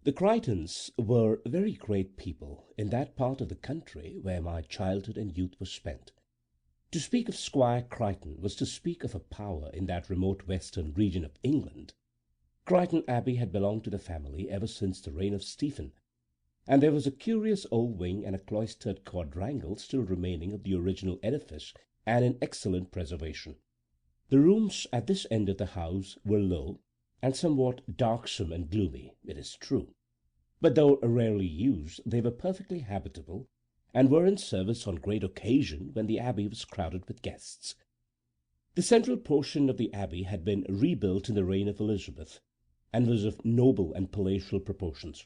The Chritons were very great people in that part of the country where my childhood and youth were spent. To speak of Squire Chrighton was to speak of a power in that remote western region of England. Chrighton Abbey had belonged to the family ever since the reign of Stephen, and there was a curious old wing and a cloistered quadrangle still remaining of the original edifice and in excellent preservation. The rooms at this end of the house were low, and somewhat darksome and gloomy, it is true, but though rarely used, they were perfectly habitable, and were in service on great occasion when the abbey was crowded with guests. The central portion of the abbey had been rebuilt in the reign of Elizabeth, and was of noble and palatial proportions.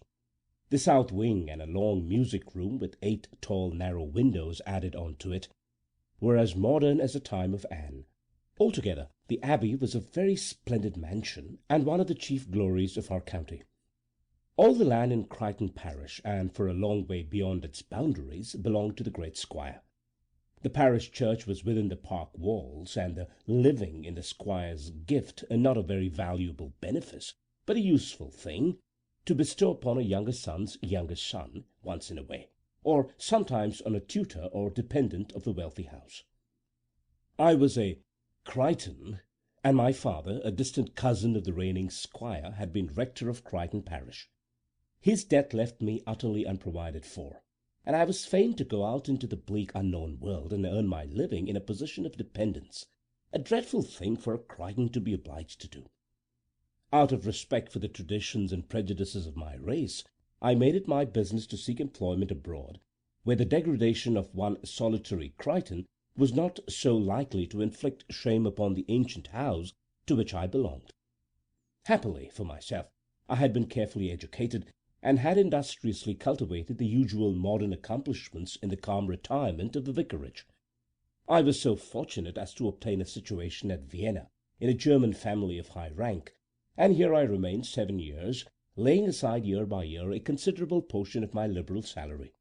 The south wing and a long music-room with 8 tall narrow windows added on to it were as modern as the time of Anne. Altogether, the abbey was a very splendid mansion, and one of the chief glories of our county. All the land in Chrighton parish, and for a long way beyond its boundaries, belonged to the great squire. The parish church was within the park walls, and the living in the squire's gift, not a very valuable benefice, but a useful thing, to bestow upon a younger son's younger son, once in a way, or sometimes on a tutor or dependent of the wealthy house. I was a Chrighton, and my father, a distant cousin of the reigning squire, had been rector of Chrighton parish. His death left me utterly unprovided for, and I was fain to go out into the bleak unknown world and earn my living in a position of dependence, a dreadful thing for a Chrighton to be obliged to do. Out of respect for the traditions and prejudices of my race, I made it my business to seek employment abroad, where the degradation of one solitary Chrighton was not so likely to inflict shame upon the ancient house to which I belonged. Happily for myself, I had been carefully educated, and had industriously cultivated the usual modern accomplishments in the calm retirement of the vicarage. I was so fortunate as to obtain a situation at Vienna, in a German family of high rank, and here I remained 7 years, laying aside year by year a considerable portion of my liberal salary.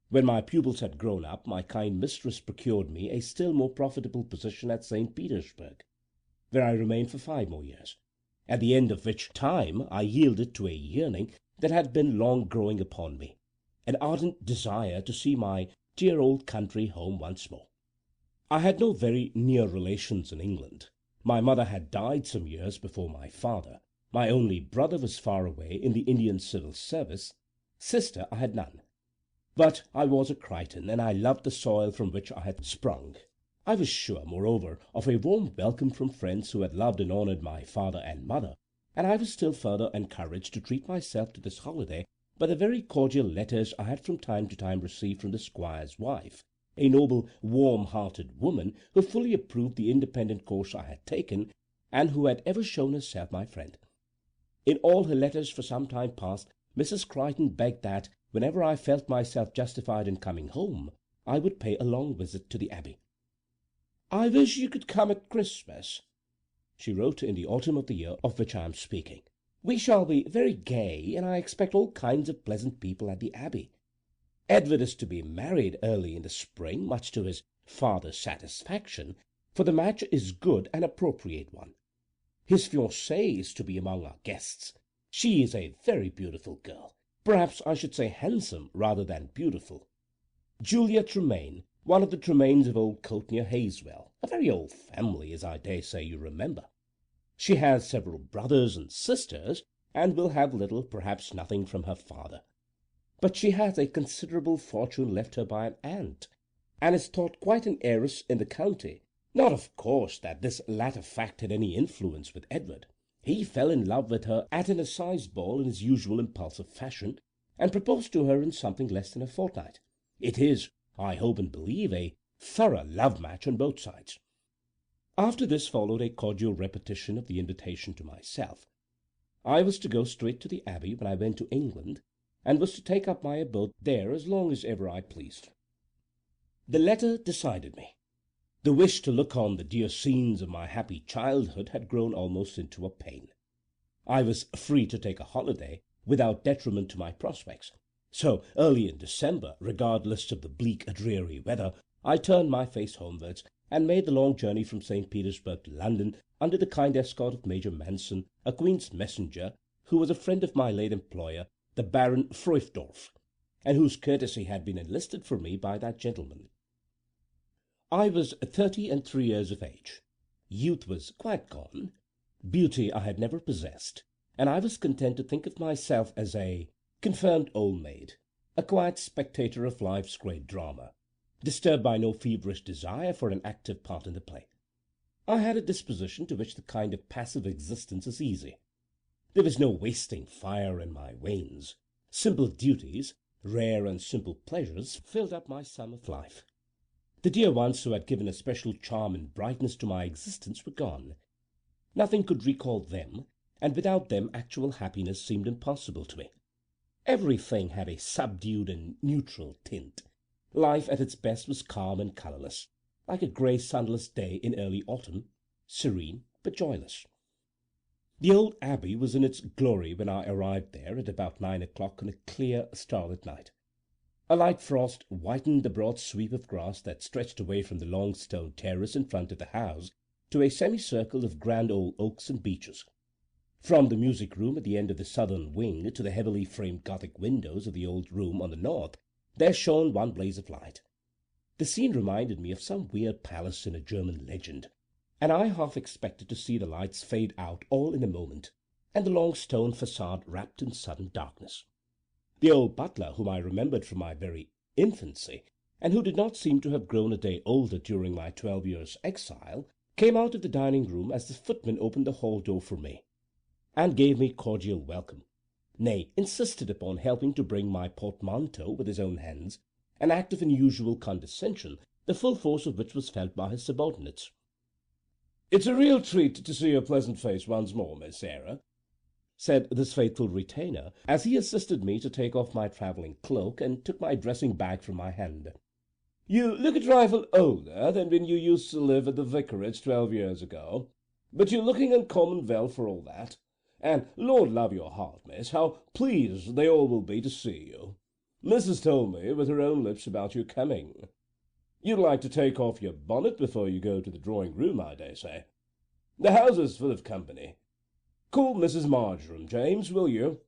When my pupils had grown up, my kind mistress procured me a still more profitable position at St. Petersburg, where I remained for 5 more years, at the end of which time I yielded to a yearning that had been long growing upon me, an ardent desire to see my dear old country home once more. I had no very near relations in England. My mother had died some years before my father. My only brother was far away in the Indian civil service. Sister I had none. But I was a Chrighton, and I loved the soil from which I had sprung. I was sure, moreover, of a warm welcome from friends who had loved and honoured my father and mother, and I was still further encouraged to treat myself to this holiday by the very cordial letters I had from time to time received from the squire's wife, a noble, warm-hearted woman who fully approved the independent course I had taken, and who had ever shown herself my friend. In all her letters for some time past, Mrs. Chrighton begged that, whenever I felt myself justified in coming home, I would pay a long visit to the Abbey. "I wish you could come at Christmas," she wrote in the autumn of the year of which I am speaking. "We shall be very gay, and I expect all kinds of pleasant people at the Abbey. Edward is to be married early in the spring, much to his father's satisfaction, for the match is good and appropriate one. His fiancée is to be among our guests. She is a very beautiful girl, perhaps I should say handsome rather than beautiful. Julia Tremaine, one of the Tremaines of Old Cote near Hayswell, a very old family, as I dare say you remember. She has several brothers and sisters, and will have little, perhaps nothing, from her father. But she has a considerable fortune left her by an aunt, and is thought quite an heiress in the county. Not, of course, that this latter fact had any influence with Edward. He fell in love with her at an assize ball in his usual impulsive fashion, and proposed to her in something less than a fortnight. It is, I hope and believe, a thorough love match on both sides. After this followed a cordial repetition of the invitation to myself. I was to go straight to the Abbey when I went to England, and was to take up my abode there as long as ever I pleased. The letter decided me. The wish to look on the dear scenes of my happy childhood had grown almost into a pain. I was free to take a holiday without detriment to my prospects. So, early in December, regardless of the bleak, dreary weather, I turned my face homewards, and made the long journey from St. Petersburg to London, under the kind escort of Major Manson, a Queen's messenger, who was a friend of my late employer, the Baron Freuchdorf, and whose courtesy had been enlisted for me by that gentleman. I was 33 years of age. Youth was quite gone. Beauty I had never possessed, and I was content to think of myself as a confirmed old maid, a quiet spectator of life's great drama, disturbed by no feverish desire for an active part in the play. I had a disposition to which the kind of passive existence is easy. There was no wasting fire in my veins. Simple duties, rare and simple pleasures, filled up my sum of life. The dear ones who had given a special charm and brightness to my existence were gone. Nothing could recall them, and without them actual happiness seemed impossible to me. Everything had a subdued and neutral tint. Life at its best was calm and colourless, like a grey sunless day in early autumn, serene but joyless. The old abbey was in its glory when I arrived there at about 9 o'clock on a clear, starlit night. A light frost whitened the broad sweep of grass that stretched away from the long stone terrace in front of the house to a semicircle of grand old oaks and beeches. From the music-room at the end of the southern wing to the heavily framed Gothic windows of the old room on the north there shone one blaze of light. The scene reminded me of some weird palace in a German legend, and I half expected to see the lights fade out all in a moment, and the long stone façade wrapped in sudden darkness. The old butler, whom I remembered from my very infancy, and who did not seem to have grown a day older during my 12 years' exile, came out of the dining-room as the footman opened the hall door for me, and gave me cordial welcome, nay, insisted upon helping to bring my portmanteau with his own hands, an act of unusual condescension, the full force of which was felt by his subordinates. "It's a real treat to see your pleasant face once more, Miss Sarah," said this faithful retainer, as he assisted me to take off my travelling cloak and took my dressing-bag from my hand. "You look a trifle older than when you used to live at the vicarage 12 years ago, but you're looking uncommon well for all that, and Lord love your heart, miss, how pleased they all will be to see you. Mrs. told me with her own lips about your coming. You'd like to take off your bonnet before you go to the drawing-room, I dare say. The house is full of company. Call Mrs. Marjoram, James, will you?"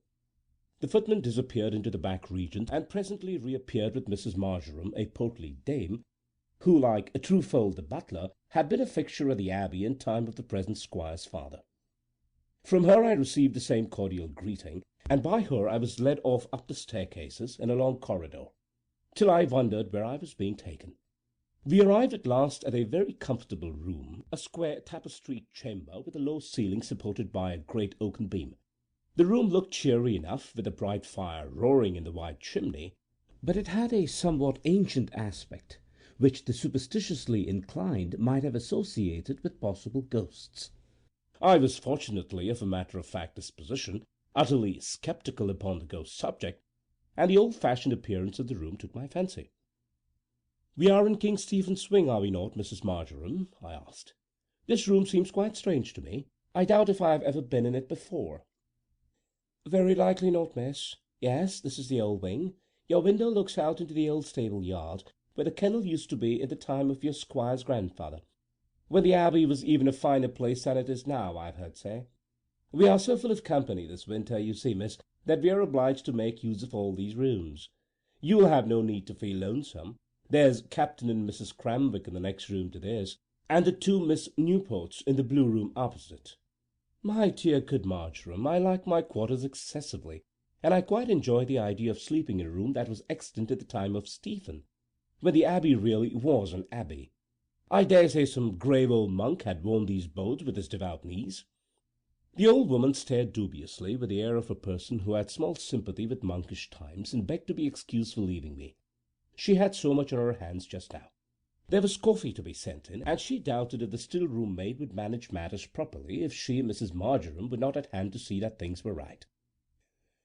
The footman disappeared into the back regions, and presently reappeared with Mrs. Marjoram, a portly dame, who, like Truefold the butler, had been a fixture at the Abbey in time of the present squire's father. From her I received the same cordial greeting, and by her I was led off up the staircases and along corridor, till I wondered where I was being taken. We arrived at last at a very comfortable room, a square tapestried chamber with a low ceiling supported by a great oaken beam. The room looked cheery enough, with a bright fire roaring in the wide chimney, but it had a somewhat ancient aspect, which the superstitiously inclined might have associated with possible ghosts. I was fortunately of a matter-of-fact disposition, utterly sceptical upon the ghost subject, and the old-fashioned appearance of the room took my fancy. "We are in King Stephen's Wing, are we not, Mrs. Marjoram?" I asked. "This room seems quite strange to me. I doubt if I have ever been in it before." "Very likely not, miss. Yes, this is the old wing. Your window looks out into the old stable-yard, where the kennel used to be in the time of your squire's grandfather, when the Abbey was even a finer place than it is now, I've heard say. We are so full of company this winter, you see, miss, that we are obliged to make use of all these rooms. You'll have no need to feel lonesome. There's Captain and Mrs. Cramwick in the next room to this, and the two Miss Newports in the blue room opposite. My dear good Marjoram, I like my quarters excessively, and I quite enjoy the idea of sleeping in a room that was extant at the time of Stephen, when the Abbey really was an abbey. I dare say some grave old monk had worn these boards with his devout knees." The old woman stared dubiously, with the air of a person who had small sympathy with monkish times, and begged to be excused for leaving me. She had so much on her hands just now. There was coffee to be sent in, and she doubted if the still-room maid would manage matters properly if she, Mrs. Marjoram, were not at hand to see that things were right.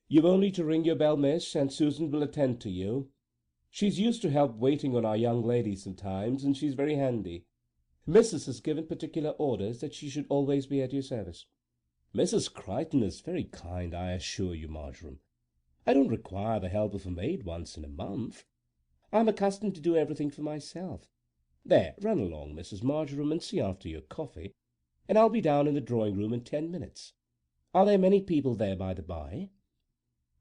"You've only to ring your bell, miss, and Susan will attend to you. She's used to help waiting on our young ladies sometimes, and she's very handy. Missus has given particular orders that she should always be at your service." "Mrs. Chrighton is very kind, I assure you, Marjoram. I don't require the help of a maid once in a month. I'm accustomed to do everything for myself. There, run along, Mrs. Marjoram, and see after your coffee, and I'll be down in the drawing-room in 10 minutes. Are there many people there, by the by?"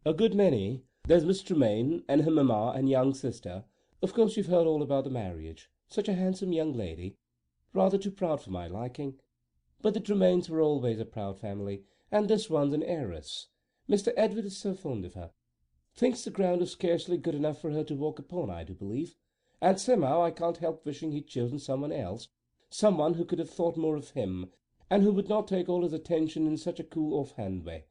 "A good many. There's Miss Tremaine, and her mamma and young sister. Of course you've heard all about the marriage. Such a handsome young lady. Rather too proud for my liking. But the Tremaines were always a proud family, and this one's an heiress. Mr. Edward is so fond of her. Thinks the ground is scarcely good enough for her to walk upon, I do believe. And somehow I can't help wishing he'd chosen someone else, someone who could have thought more of him, and who would not take all his attention in such a cool off-hand way.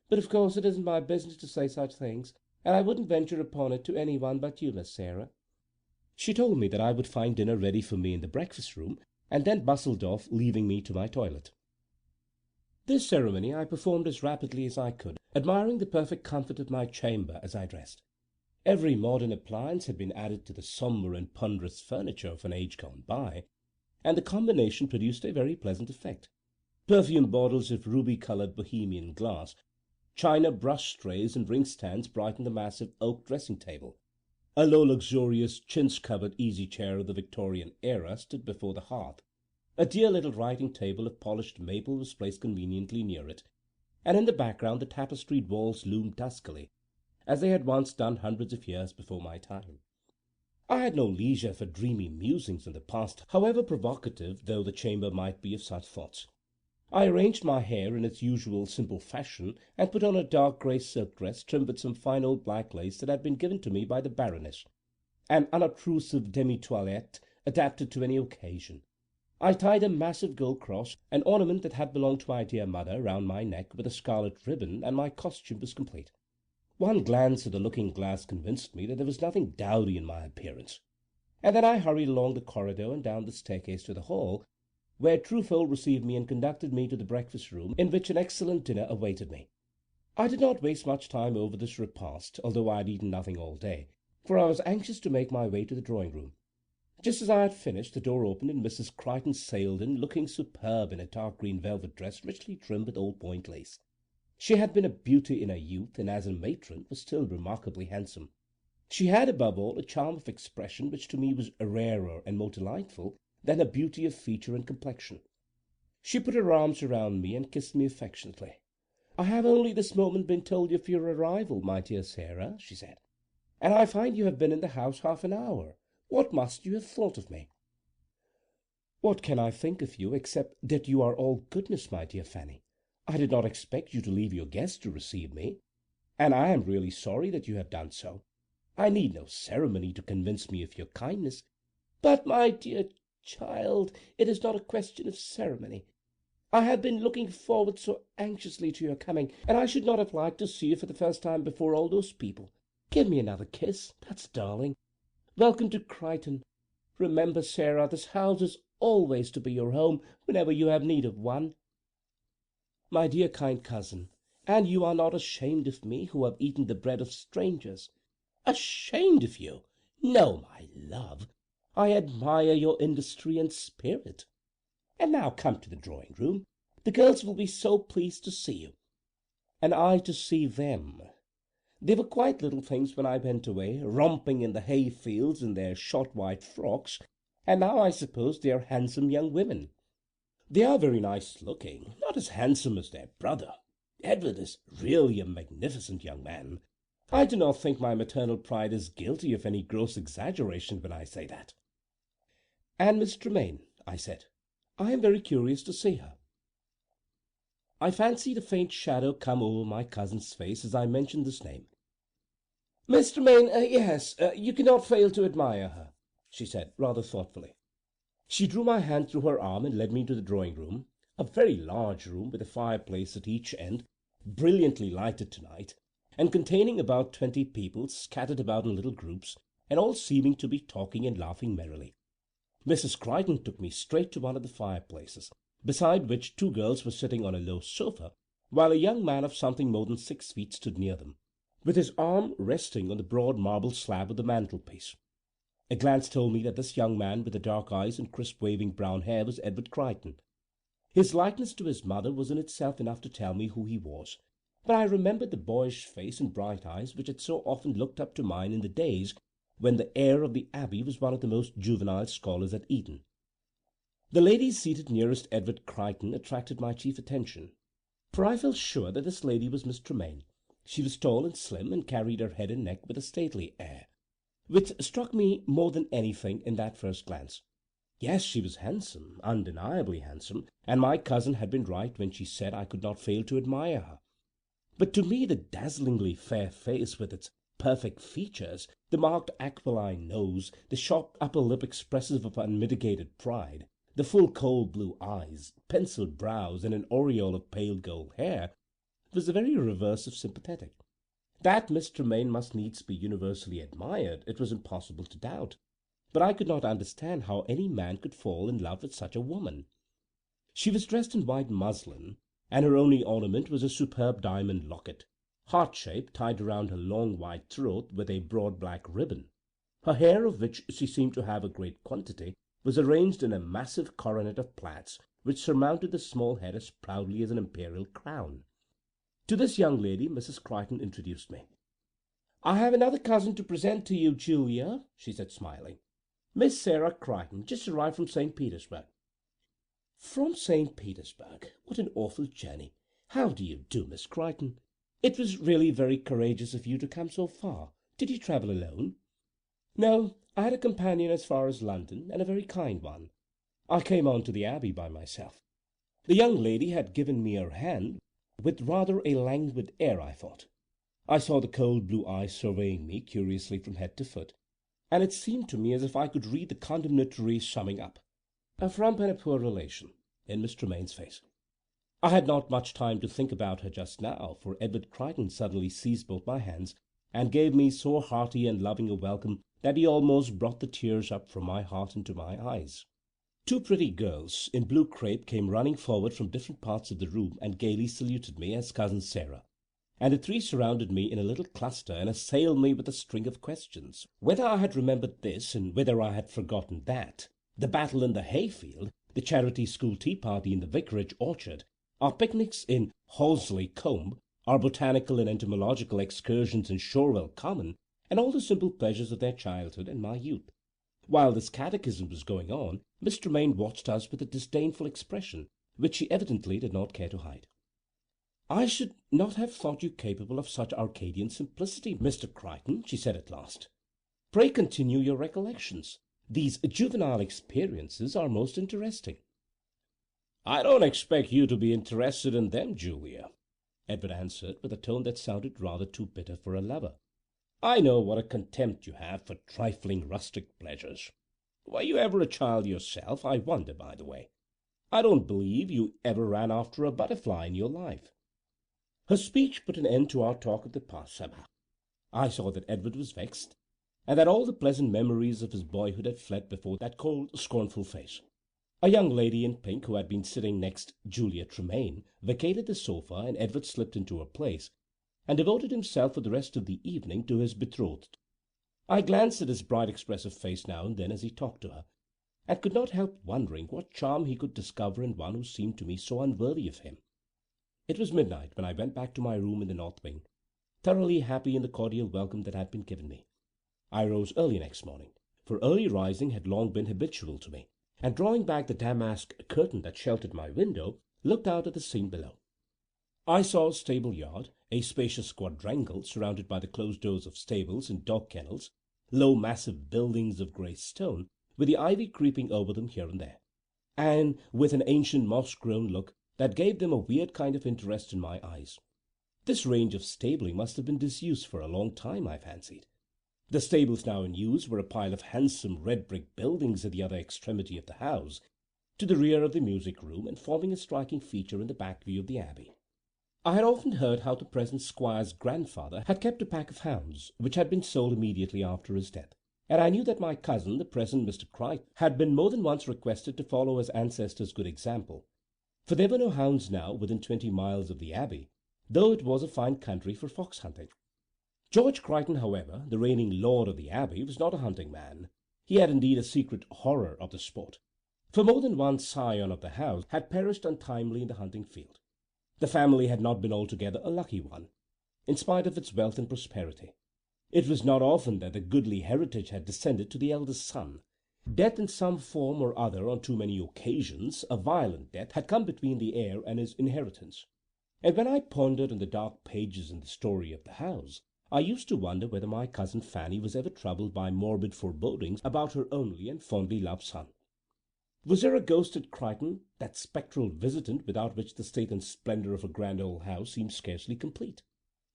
But of course it isn't my business to say such things, and I wouldn't venture upon it to any one but you, Miss Sarah." She told me that I would find dinner ready for me in the breakfast-room, and then bustled off, leaving me to my toilet. This ceremony I performed as rapidly as I could, admiring the perfect comfort of my chamber as I dressed. Every modern appliance had been added to the sombre and ponderous furniture of an age gone by, and the combination produced a very pleasant effect. Perfume bottles of ruby-coloured Bohemian glass, china brush trays and ring-stands brightened the massive oak dressing-table. A low, luxurious, chintz-covered easy-chair of the Victorian era stood before the hearth. A dear little writing-table of polished maple was placed conveniently near it, and in the background the tapestried walls loomed duskily, as they had once done hundreds of years before my time. I had no leisure for dreamy musings on the past, however provocative though the chamber might be of such thoughts. I arranged my hair in its usual simple fashion, and put on a dark grey silk dress trimmed with some fine old black lace that had been given to me by the Baroness, an unobtrusive demi-toilette adapted to any occasion. I tied a massive gold cross, an ornament that had belonged to my dear mother, round my neck with a scarlet ribbon, and my costume was complete. One glance at the looking-glass convinced me that there was nothing dowdy in my appearance, and then I hurried along the corridor and down the staircase to the hall, where Truefold received me and conducted me to the breakfast-room, in which an excellent dinner awaited me. I did not waste much time over this repast, although I had eaten nothing all day, for I was anxious to make my way to the drawing-room. Just as I had finished, the door opened and Mrs. Chrighton sailed in, looking superb in a dark green velvet dress richly trimmed with old point lace. She had been a beauty in her youth, and as a matron was still remarkably handsome. She had, above all, a charm of expression which to me was rarer and more delightful than her beauty of feature and complexion. She put her arms around me and kissed me affectionately. "I have only this moment been told of your arrival, my dear Sarah," she said, "and I find you have been in the house half an hour. What must you have thought of me?" "What can I think of you, except that you are all goodness, my dear Fanny? I did not expect you to leave your guests to receive me, and I am really sorry that you have done so. I need no ceremony to convince me of your kindness." "But, my dear child, it is not a question of ceremony. I have been looking forward so anxiously to your coming, and I should not have liked to see you for the first time before all those people. Give me another kiss, that's darling. Welcome to Chrighton. Remember, Sarah, this house is always to be your home whenever you have need of one." "My dear kind cousin, and you are not ashamed of me, who have eaten the bread of strangers?" "Ashamed of you? No, my love. I admire your industry and spirit. And now come to the drawing-room. The girls will be so pleased to see you." And I to see them. They were quite little things when I went away, romping in the hay-fields in their short white frocks, and now I suppose they are handsome young women. They are very nice-looking, not as handsome as their brother. Edward is really a magnificent young man. I do not think my maternal pride is guilty of any gross exaggeration when I say that. "And Miss Tremaine," I said. "I am very curious to see her." I fancied a faint shadow come over my cousin's face as I mentioned this name. "Miss Tremaine, yes, you cannot fail to admire her," she said, rather thoughtfully. She drew my hand through her arm and led me to the drawing-room, a very large room with a fireplace at each end, brilliantly lighted to-night, and containing about 20 people scattered about in little groups, and all seeming to be talking and laughing merrily. Mrs. Chrighton took me straight to one of the fireplaces, beside which 2 girls were sitting on a low sofa, while a young man of something more than 6 feet stood near them, with his arm resting on the broad marble slab of the mantelpiece. A glance told me that this young man with the dark eyes and crisp waving brown hair was Edward Chrighton. His likeness to his mother was in itself enough to tell me who he was, but I remembered the boyish face and bright eyes which had so often looked up to mine in the days when the heir of the Abbey was one of the most juvenile scholars at Eton. The lady seated nearest Edward Chrighton attracted my chief attention. for I felt sure that this lady was Miss Tremaine. She was tall and slim, and carried her head and neck with a stately air, which struck me more than anything in that first glance. Yes, she was handsome, undeniably handsome, and my cousin had been right when she said I could not fail to admire her. But to me the dazzlingly fair face with its perfect features, the marked aquiline nose, the sharp upper lip expressive of unmitigated pride, the full cold blue eyes, penciled brows, and an aureole of pale gold hair, was the very reverse of sympathetic. That Miss Tremaine must needs be universally admired it was impossible to doubt, but I could not understand how any man could fall in love with such a woman. She was dressed in white muslin, and her only ornament was a superb diamond locket, heart-shaped, tied around her long white throat with a broad black ribbon. Her hair, of which she seemed to have a great quantity, was arranged in a massive coronet of plaits, which surmounted the small head as proudly as an imperial crown. To this young lady Mrs. Chrighton introduced me. "I have another cousin to present to you, Julia," she said, smiling. "Miss Sarah Chrighton, just arrived from St. Petersburg." "From St. Petersburg? What an awful journey! How do you do, Miss Chrighton? It was really very courageous of you to come so far. Did you travel alone?" "No, I had a companion as far as London, and a very kind one. I came on to the Abbey by myself." The young lady had given me her hand with rather a languid air, I thought. I saw the cold blue eyes surveying me curiously from head to foot, and it seemed to me as if I could read the condemnatory summing up, "A frump and a poor relation," in Miss Tremaine's face. I had not much time to think about her just now, for Edward Chrighton suddenly seized both my hands, and gave me so hearty and loving a welcome that he almost brought the tears up from my heart into my eyes. Two pretty girls in blue crape came running forward from different parts of the room and gaily saluted me as Cousin Sarah, and the three surrounded me in a little cluster and assailed me with a string of questions. Whether I had remembered this, and whether I had forgotten that, the battle in the hayfield, the charity school tea party in the vicarage orchard, our picnics in Horsley Combe, our botanical and entomological excursions in Shorewell Common, and all the simple pleasures of their childhood and my youth. While this catechism was going on, Miss Tremaine watched us with a disdainful expression, which she evidently did not care to hide. "I should not have thought you capable of such Arcadian simplicity, Mr. Chrighton," she said at last. "Pray continue your recollections. These juvenile experiences are most interesting." "I don't expect you to be interested in them, Julia," Edward answered, with a tone that sounded rather too bitter for a lover. "I know what a contempt you have for trifling rustic pleasures. Were you ever a child yourself, I wonder, by the way? I don't believe you ever ran after a butterfly in your life." Her speech put an end to our talk of the past somehow. I saw that Edward was vexed, and that all the pleasant memories of his boyhood had fled before that cold, scornful face. A young lady in pink, who had been sitting next Julia Tremaine, vacated the sofa, and Edward slipped into her place, and devoted himself for the rest of the evening to his betrothed. I glanced at his bright expressive face now and then as he talked to her, and could not help wondering what charm he could discover in one who seemed to me so unworthy of him. It was midnight when I went back to my room in the north wing, thoroughly happy in the cordial welcome that had been given me. I rose early next morning, for early rising had long been habitual to me, and drawing back the damask curtain that sheltered my window, looked out at the scene below. I saw a stable yard, a spacious quadrangle surrounded by the closed doors of stables and dog kennels, low massive buildings of grey stone, with the ivy creeping over them here and there, and with an ancient moss-grown look that gave them a weird kind of interest in my eyes. This range of stabling must have been disused for a long time, I fancied. The stables now in use were a pile of handsome red-brick buildings at the other extremity of the house, to the rear of the music-room, and forming a striking feature in the back view of the Abbey. I had often heard how the present squire's grandfather had kept a pack of hounds, which had been sold immediately after his death, and I knew that my cousin, the present Mr. Chrighton, had been more than once requested to follow his ancestor's good example, for there were no hounds now within 20 miles of the Abbey, though it was a fine country for fox-hunting. George Chrighton, however, the reigning lord of the Abbey, was not a hunting man. He had indeed a secret horror of the sport, for more than one scion of the house had perished untimely in the hunting field. The family had not been altogether a lucky one, in spite of its wealth and prosperity. It was not often that the goodly heritage had descended to the eldest son. Death in some form or other on too many occasions, a violent death, had come between the heir and his inheritance. and when I pondered on the dark pages in the story of the house, I used to wonder whether my cousin Fanny was ever troubled by morbid forebodings about her only and fondly loved son. Was there a ghost at Chrighton, that spectral visitant without which the state and splendour of a grand old house seemed scarcely complete?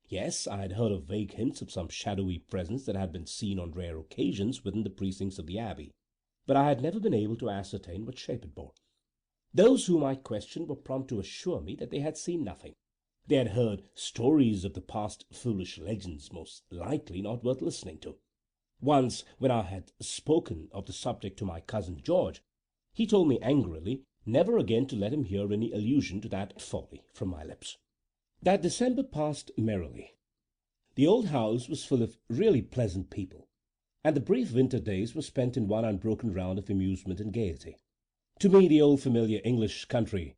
Yes, I had heard of vague hints of some shadowy presence that had been seen on rare occasions within the precincts of the Abbey, but I had never been able to ascertain what shape it bore. Those whom I questioned were prompt to assure me that they had seen nothing. They had heard stories of the past, foolish legends most likely not worth listening to. Once, when I had spoken of the subject to my cousin George, he told me angrily never again to let him hear any allusion to that folly from my lips. That December passed merrily. The old house was full of really pleasant people, and the brief winter days were spent in one unbroken round of amusement and gaiety. To me the old familiar English country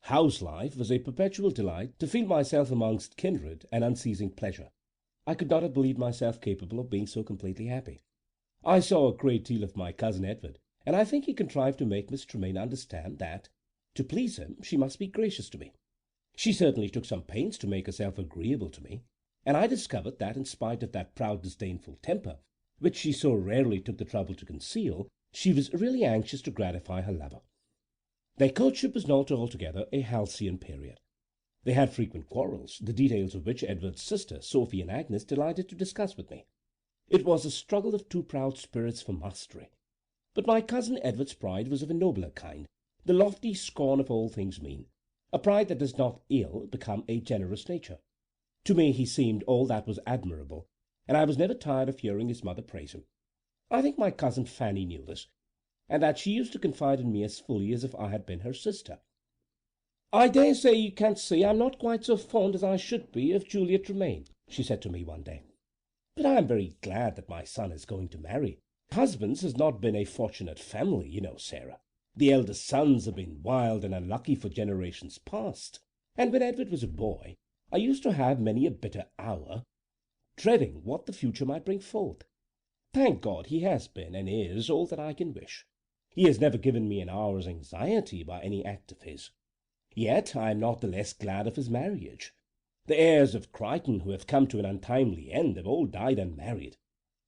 house life was a perpetual delight. To feel myself amongst kindred and unceasing pleasure, I could not have believed myself capable of being so completely happy. I saw a great deal of my cousin Edward, and I think he contrived to make Miss Tremaine understand that, to please him, she must be gracious to me. She certainly took some pains to make herself agreeable to me, and I discovered that, in spite of that proud disdainful temper, which she so rarely took the trouble to conceal, she was really anxious to gratify her lover. Their courtship was not altogether a halcyon period. They had frequent quarrels, the details of which Edward's sisters, Sophie and Agnes, delighted to discuss with me. It was a struggle of two proud spirits for mastery. But my cousin Edward's pride was of a nobler kind, the lofty scorn of all things mean, a pride that does not ill become a generous nature. To me he seemed all that was admirable, and I was never tired of hearing his mother praise him. I think my cousin Fanny knew this, and that she used to confide in me as fully as if I had been her sister. "I dare say you can see I'm not quite so fond as I should be of Julia Tremaine," she said to me one day. "But I am very glad that my son is going to marry. Husbands has not been a fortunate family, you know, Sarah. The eldest sons have been wild and unlucky for generations past, and when Edward was a boy, I used to have many a bitter hour, dreading what the future might bring forth. Thank God he has been, and is, all that I can wish. He has never given me an hour's anxiety by any act of his. Yet I am not the less glad of his marriage. The heirs of Chrighton who have come to an untimely end have all died unmarried.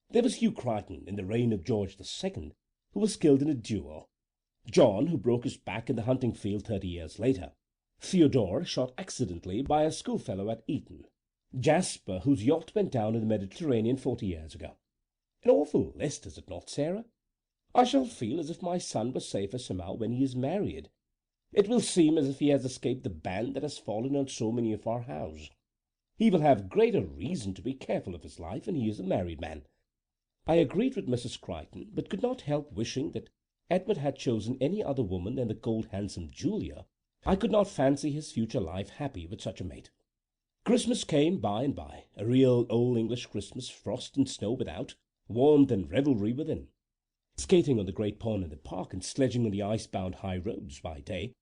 There was Hugh Chrighton in the reign of George II, who was killed in a duel. John, who broke his back in the hunting field 30 years later. Theodore, shot accidentally by a schoolfellow at Eton. Jasper, whose yacht went down in the Mediterranean 40 years ago. An awful list, is it not, Sarah? I shall feel as if my son were safer somehow when he is married. It will seem as if he has escaped the ban that has fallen on so many of our house. He will have greater reason to be careful of his life when he is a married man." I agreed with Mrs. Chrighton, but could not help wishing that Edward had chosen any other woman than the cold, handsome Julia. I could not fancy his future life happy with such a mate. Christmas came by and by, a real old English Christmas, frost and snow without, warmth and revelry within. Skating on the great pond in the park and sledging on the ice-bound high roads by day,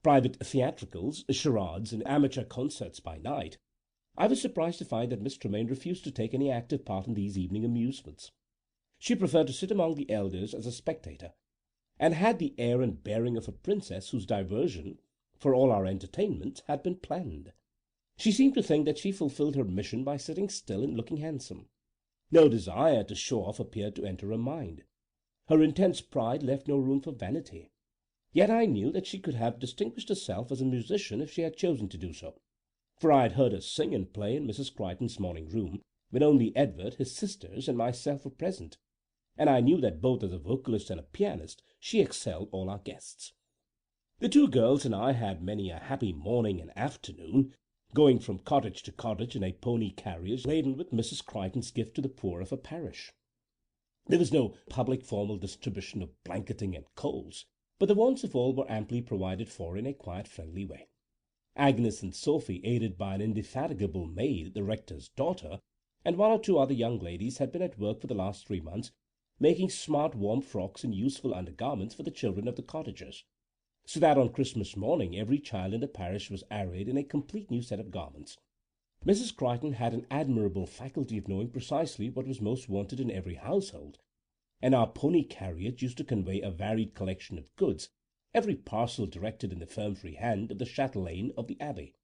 private theatricals, charades, and amateur concerts by night, I was surprised to find that Miss Tremaine refused to take any active part in these evening amusements. She preferred to sit among the elders as a spectator, and had the air and bearing of a princess whose diversion, for all our entertainment, had been planned. She seemed to think that she fulfilled her mission by sitting still and looking handsome. No desire to show off appeared to enter her mind. Her intense pride left no room for vanity. Yet I knew that she could have distinguished herself as a musician if she had chosen to do so, for I had heard her sing and play in Mrs. Chrighton's morning room, when only Edward, his sisters, and myself were present, and I knew that both as a vocalist and a pianist she excelled all our guests. The two girls and I had many a happy morning and afternoon, going from cottage to cottage in a pony carriage laden with Mrs. Chrighton's gift to the poor of her parish. There was no public formal distribution of blanketing and coals, but the wants of all were amply provided for in a quiet, friendly way. Agnes and Sophie, aided by an indefatigable maid, the rector's daughter, and one or two other young ladies, had been at work for the last 3 months, making smart warm frocks and useful undergarments for the children of the cottagers, so that on Christmas morning every child in the parish was arrayed in a complete new set of garments. Mrs. Chrighton had an admirable faculty of knowing precisely what was most wanted in every household, and our pony carriage used to convey a varied collection of goods, every parcel directed in the firm free hand of the chatelaine of the Abbey.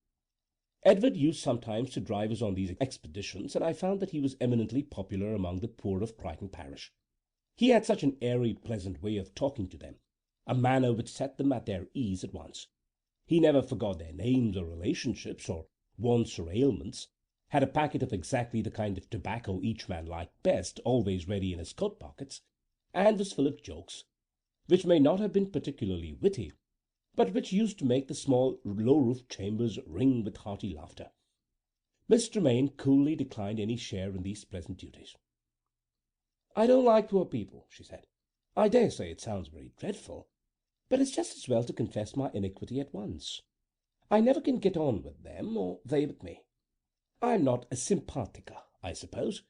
Edward used sometimes to drive us on these expeditions, and I found that he was eminently popular among the poor of Chrighton parish. He had such an airy, pleasant way of talking to them, a manner which set them at their ease at once. He never forgot their names or relationships or wants or ailments, had a packet of exactly the kind of tobacco each man liked best always ready in his coat pockets, and was full of jokes, which may not have been particularly witty, but which used to make the small low-roofed chambers ring with hearty laughter. Miss Tremaine coolly declined any share in these pleasant duties. "I don't like poor people," she said. "I dare say it sounds very dreadful, but it's just as well to confess my iniquity at once. I never can get on with them, or they with me. I'm not a simpatica, I suppose,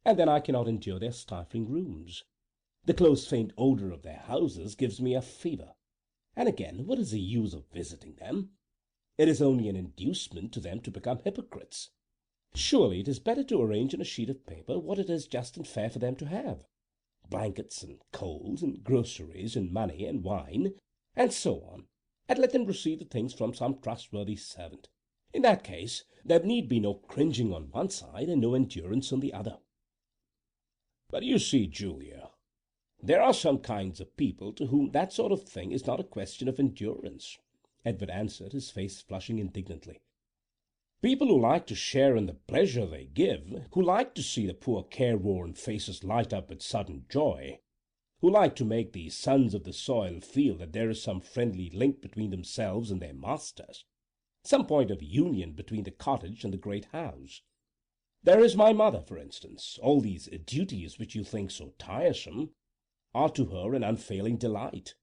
and then I cannot endure their stifling rooms. The close faint odour of their houses gives me a fever. And again, what is the use of visiting them? It is only an inducement to them to become hypocrites. Surely it is better to arrange on a sheet of paper what it is just and fair for them to have. Blankets and coals and groceries and money and wine, and so on, and let them receive the things from some trustworthy servant. In that case, there need be no cringing on one side and no endurance on the other." "But you see, Julia, there are some kinds of people to whom that sort of thing is not a question of endurance," Edward answered, his face flushing indignantly. "People who like to share in the pleasure they give, who like to see the poor careworn faces light up with sudden joy, who like to make the sons of the soil feel that there is some friendly link between themselves and their masters, some point of union between the cottage and the great house. There is my mother, for instance. All these duties which you think so tiresome are to her an unfailing delight.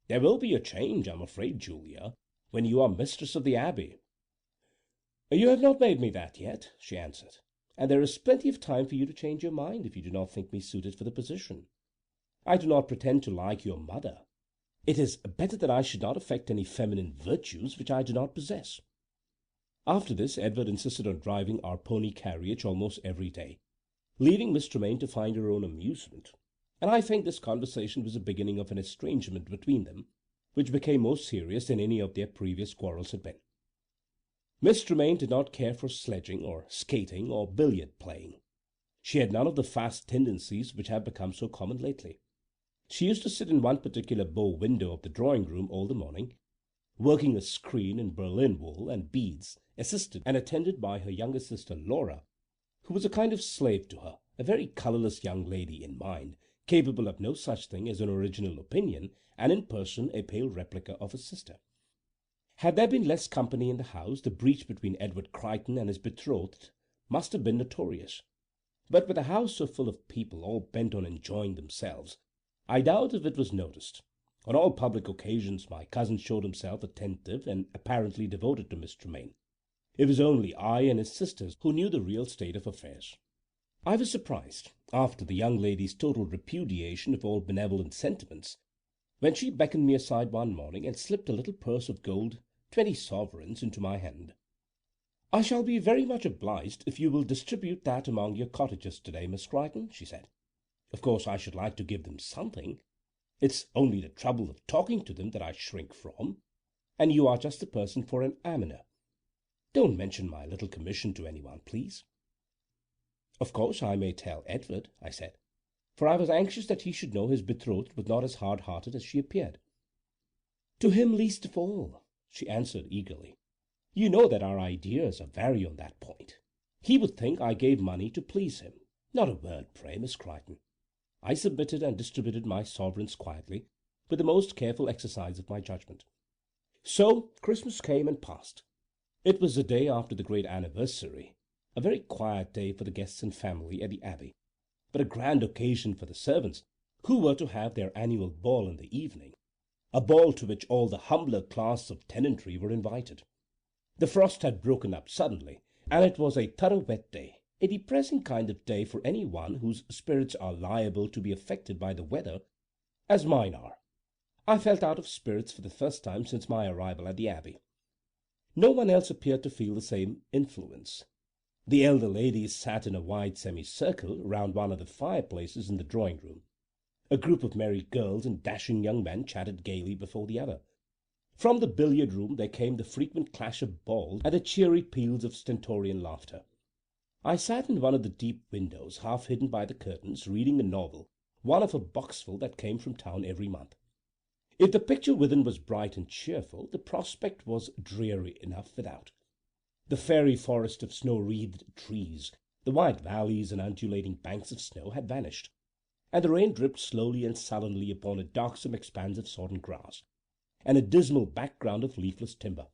There will be a change, I'm afraid, Julia, when you are mistress of the Abbey." "You have not made me that yet," she answered, "and there is plenty of time for you to change your mind if you do not think me suited for the position. I do not pretend to like your mother. It is better that I should not affect any feminine virtues which I do not possess." After this, Edward insisted on driving our pony carriage almost every day, leaving Miss Tremaine to find her own amusement, and I think this conversation was the beginning of an estrangement between them, which became more serious than any of their previous quarrels had been. Miss Tremaine did not care for sledging or skating or billiard playing. She had none of the fast tendencies which have become so common lately. She used to sit in one particular bow window of the drawing-room all the morning, working a screen in Berlin wool and beads, assisted and attended by her younger sister Laura, who was a kind of slave to her, a very colourless young lady in mind, capable of no such thing as an original opinion, and in person a pale replica of her sister. Had there been less company in the house, the breach between Edward Chrighton and his betrothed must have been notorious. But with a house so full of people all bent on enjoying themselves, I doubt if it was noticed. On all public occasions my cousin showed himself attentive and apparently devoted to Miss Tremaine. It was only I and his sisters who knew the real state of affairs. I was surprised, after the young lady's total repudiation of all benevolent sentiments, when she beckoned me aside one morning and slipped a little purse of gold, 20 sovereigns, into my hand. "I shall be very much obliged if you will distribute that among your cottagers to-day, Miss Chrighton," she said. "Of course I should like to give them something. It's only the trouble of talking to them that I shrink from, and you are just the person for an almoner. Don't mention my little commission to anyone, please." "Of course I may tell Edward," I said, for I was anxious that he should know his betrothed was not as hard-hearted as she appeared. "To him least of all," she answered eagerly. "You know that our ideas vary on that point. He would think I gave money to please him. Not a word, pray, Miss Chrighton." I submitted and distributed my sovereigns quietly, with the most careful exercise of my judgment. So Christmas came and passed. It was the day after the great anniversary, a very quiet day for the guests and family at the Abbey, but a grand occasion for the servants, who were to have their annual ball in the evening, a ball to which all the humbler class of tenantry were invited. The frost had broken up suddenly, and it was a thorough wet day, a depressing kind of day for any one whose spirits are liable to be affected by the weather, as mine are. I felt out of spirits for the first time since my arrival at the Abbey. No one else appeared to feel the same influence. The elder ladies sat in a wide semicircle round one of the fireplaces in the drawing-room. A group of merry girls and dashing young men chatted gaily before the other. From the billiard-room there came the frequent clash of balls and the cheery peals of stentorian laughter. I sat in one of the deep windows, half hidden by the curtains, reading a novel, one of a boxful that came from town every month. If the picture within was bright and cheerful, the prospect was dreary enough without. The fairy forest of snow-wreathed trees, the wide valleys and undulating banks of snow had vanished, and the rain dripped slowly and sullenly upon a darksome expanse of sodden grass, and a dismal background of leafless timber.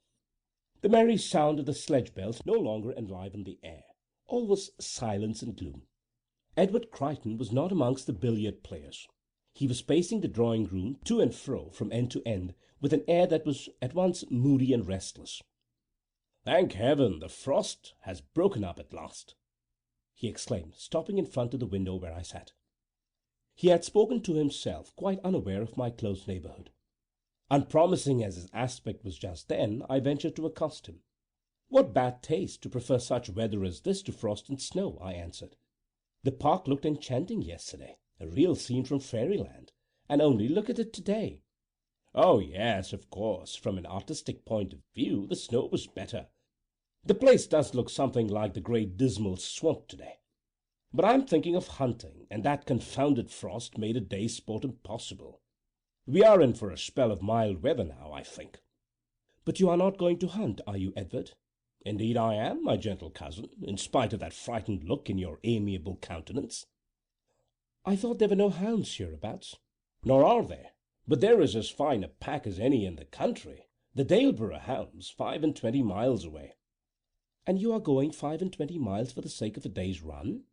The merry sound of the sledge bells no longer enlivened the air. All was silence and gloom. Edward Chrighton was not amongst the billiard players. He was pacing the drawing-room to and fro from end to end with an air that was at once moody and restless. "Thank heaven, the frost has broken up at last!" he exclaimed, stopping in front of the window where I sat. He had spoken to himself, quite unaware of my close neighbourhood. Unpromising as his aspect was just then, I ventured to accost him. "What bad taste to prefer such weather as this to frost and snow," I answered. "The park looked enchanting yesterday, a real scene from fairyland, and only look at it today." "Oh, yes, of course, from an artistic point of view, the snow was better. The place does look something like the great dismal swamp today. But I'm thinking of hunting, and that confounded frost made a day's sport impossible. We are in for a spell of mild weather now, I think." "But you are not going to hunt, are you, Edward?" "Indeed I am, my gentle cousin, in spite of that frightened look in your amiable countenance." "I thought there were no hounds hereabouts." "Nor are there, but there is as fine a pack as any in the country, the Daleborough hounds, 25 miles away." "And you are going 25 miles for the sake of a day's run?"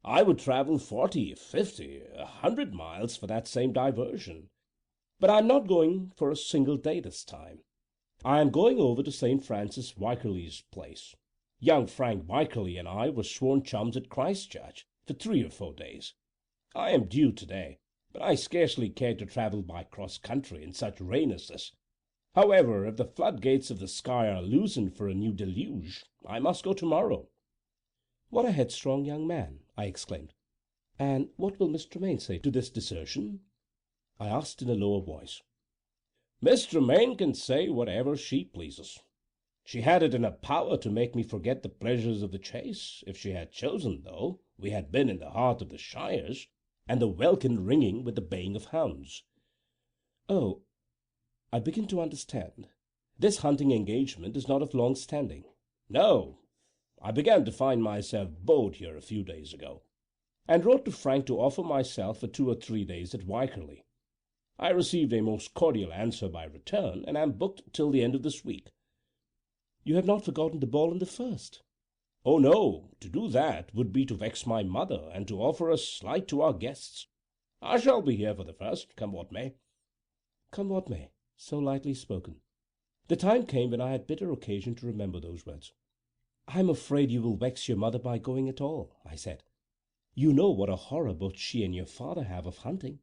"I would travel 40, 50, 100 miles for that same diversion. But I am not going for a single day this time. I am going over to St. Francis Wycherley's place. Young Frank Wycherley and I were sworn chums at Christchurch for 3 or 4 days. I am due today, but I scarcely care to travel by cross-country in such rain as this. However, if the floodgates of the sky are loosened for a new deluge, I must go tomorrow." "What a headstrong young man!" I exclaimed. "And what will Miss Tremaine say to this desertion?" I asked in a lower voice. "Miss Tremaine can say whatever she pleases. She had it in her power to make me forget the pleasures of the chase, if she had chosen, though we had been in the heart of the shires, and the welkin ringing with the baying of hounds." "Oh, I begin to understand. This hunting engagement is not of long standing." "No. I began to find myself bored here a few days ago, and wrote to Frank to offer myself for 2 or 3 days at Wycherley. I received a most cordial answer by return, and am booked till the end of this week." "You have not forgotten the ball on the 1st?" "Oh, no. To do that would be to vex my mother, and to offer a slight to our guests. I shall be here for the 1st, come what may." Come what may, so lightly spoken. The time came when I had bitter occasion to remember those words. "I am afraid you will vex your mother by going at all," I said. "You know what a horror both she and your father have of hunting."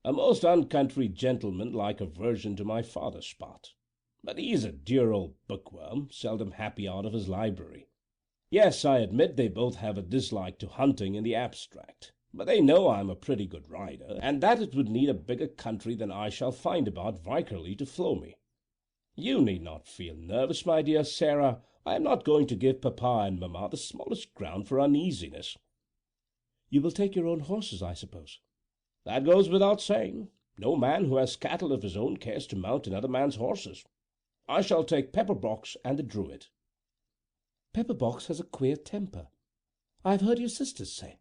"A most uncountry gentleman-like aversion to my father's part. But he is a dear old bookworm, seldom happy out of his library. Yes, I admit they both have a dislike to hunting in the abstract, but they know I am a pretty good rider, and that it would need a bigger country than I shall find about Wycherley to floor me. You need not feel nervous, my dear Sarah. I am not going to give papa and mamma the smallest ground for uneasiness." "You will take your own horses, I suppose?" "That goes without saying. No man who has cattle of his own cares to mount another man's horses. I shall take Pepperbox and the Druid." "Pepperbox has a queer temper. I have heard your sisters say."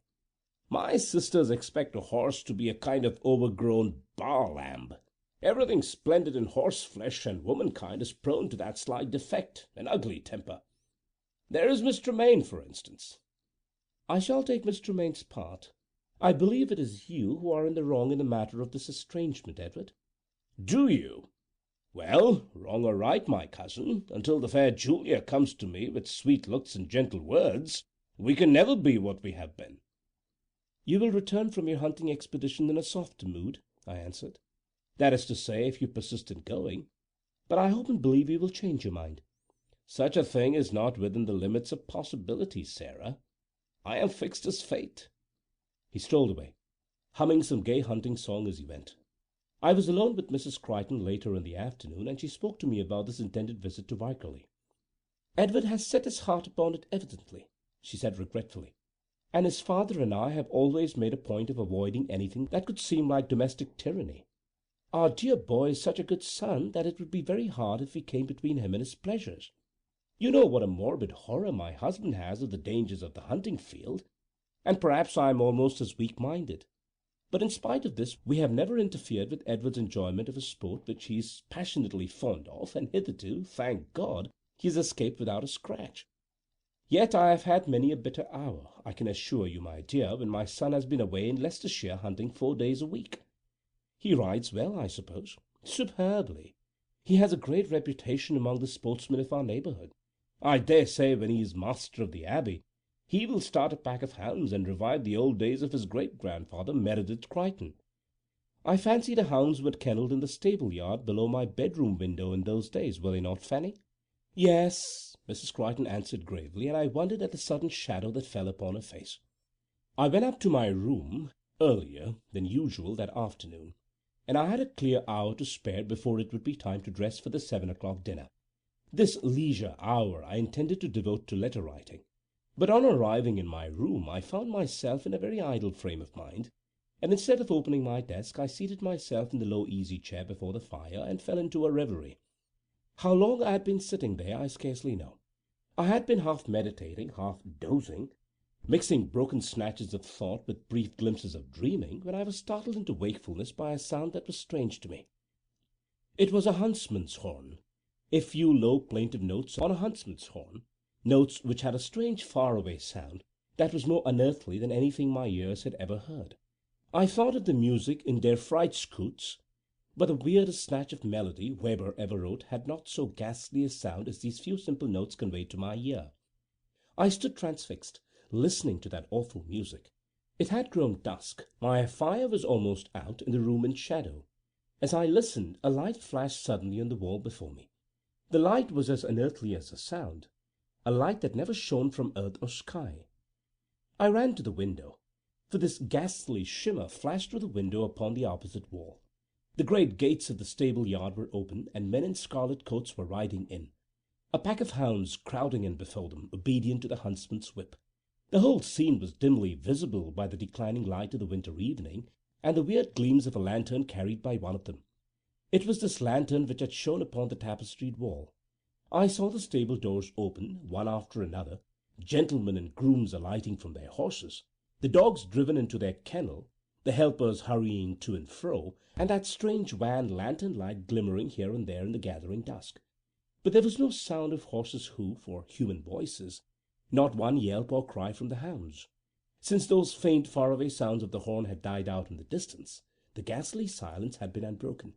"My sisters expect a horse to be a kind of overgrown bar-lamb. Everything splendid in horse-flesh and womankind is prone to that slight defect, an ugly temper. There is Miss Tremaine, for instance." "I shall take Miss Tremaine's part. I believe it is you who are in the wrong in the matter of this estrangement, Edward." "Do you? Well, wrong or right, my cousin, until the fair Julia comes to me with sweet looks and gentle words, we can never be what we have been." "You will return from your hunting expedition in a softer mood," I answered. "That is to say, if you persist in going. But I hope and believe you will change your mind." "Such a thing is not within the limits of possibility, Sarah. I am fixed as fate." He strolled away, humming some gay hunting song as he went. I was alone with Mrs. Chrighton later in the afternoon, and she spoke to me about this intended visit to Wykerley. "Edward has set his heart upon it evidently," she said regretfully, "and his father and I have always made a point of avoiding anything that could seem like domestic tyranny. Our dear boy is such a good son that it would be very hard if we came between him and his pleasures. You know what a morbid horror my husband has of the dangers of the hunting field, and perhaps I am almost as weak-minded. But in spite of this we have never interfered with Edward's enjoyment of a sport which he is passionately fond of, and hitherto, thank God, he has escaped without a scratch. Yet I have had many a bitter hour, I can assure you, my dear, when my son has been away in Leicestershire hunting 4 days a week. He rides well, I suppose?" "Superbly. He has a great reputation among the sportsmen of our neighbourhood. I dare say when he is master of the Abbey, he will start a pack of hounds and revive the old days of his great-grandfather, Meredith Chrighton. I fancy the hounds were kennelled in the stable-yard below my bedroom window in those days, were they not, Fanny?" "Yes," Mrs. Chrighton answered gravely, and I wondered at the sudden shadow that fell upon her face. I went up to my room earlier than usual that afternoon, and I had a clear hour to spare before it would be time to dress for the 7 o'clock dinner. This leisure hour I intended to devote to letter-writing, but on arriving in my room I found myself in a very idle frame of mind, and instead of opening my desk I seated myself in the low easy-chair before the fire and fell into a reverie. How long I had been sitting there I scarcely know. I had been half meditating, half dozing, mixing broken snatches of thought with brief glimpses of dreaming, when I was startled into wakefulness by a sound that was strange to me. It was a huntsman's horn, a few low plaintive notes on a huntsman's horn, notes which had a strange far-away sound that was more unearthly than anything my ears had ever heard. I thought of the music in Der Freitschutz, but the weirdest snatch of melody Weber ever wrote had not so ghastly a sound as these few simple notes conveyed to my ear. I stood transfixed, listening to that awful music. It had grown dusk. My fire was almost out, and the room in shadow. As I listened, a light flashed suddenly on the wall before me. The light was as unearthly as the sound, a light that never shone from earth or sky. I ran to the window, for this ghastly shimmer flashed through the window upon the opposite wall. The great gates of the stable-yard were open, and men in scarlet coats were riding in, a pack of hounds crowding in before them, obedient to the huntsman's whip. The whole scene was dimly visible by the declining light of the winter evening, and the weird gleams of a lantern carried by one of them. It was this lantern which had shone upon the tapestried wall. I saw the stable doors open, one after another, gentlemen and grooms alighting from their horses, the dogs driven into their kennel, the helpers hurrying to and fro, and that strange wan lantern-light glimmering here and there in the gathering dusk. But there was no sound of horses' hoof or human voices, not one yelp or cry from the hounds. Since those faint far-away sounds of the horn had died out in the distance, the ghastly silence had been unbroken.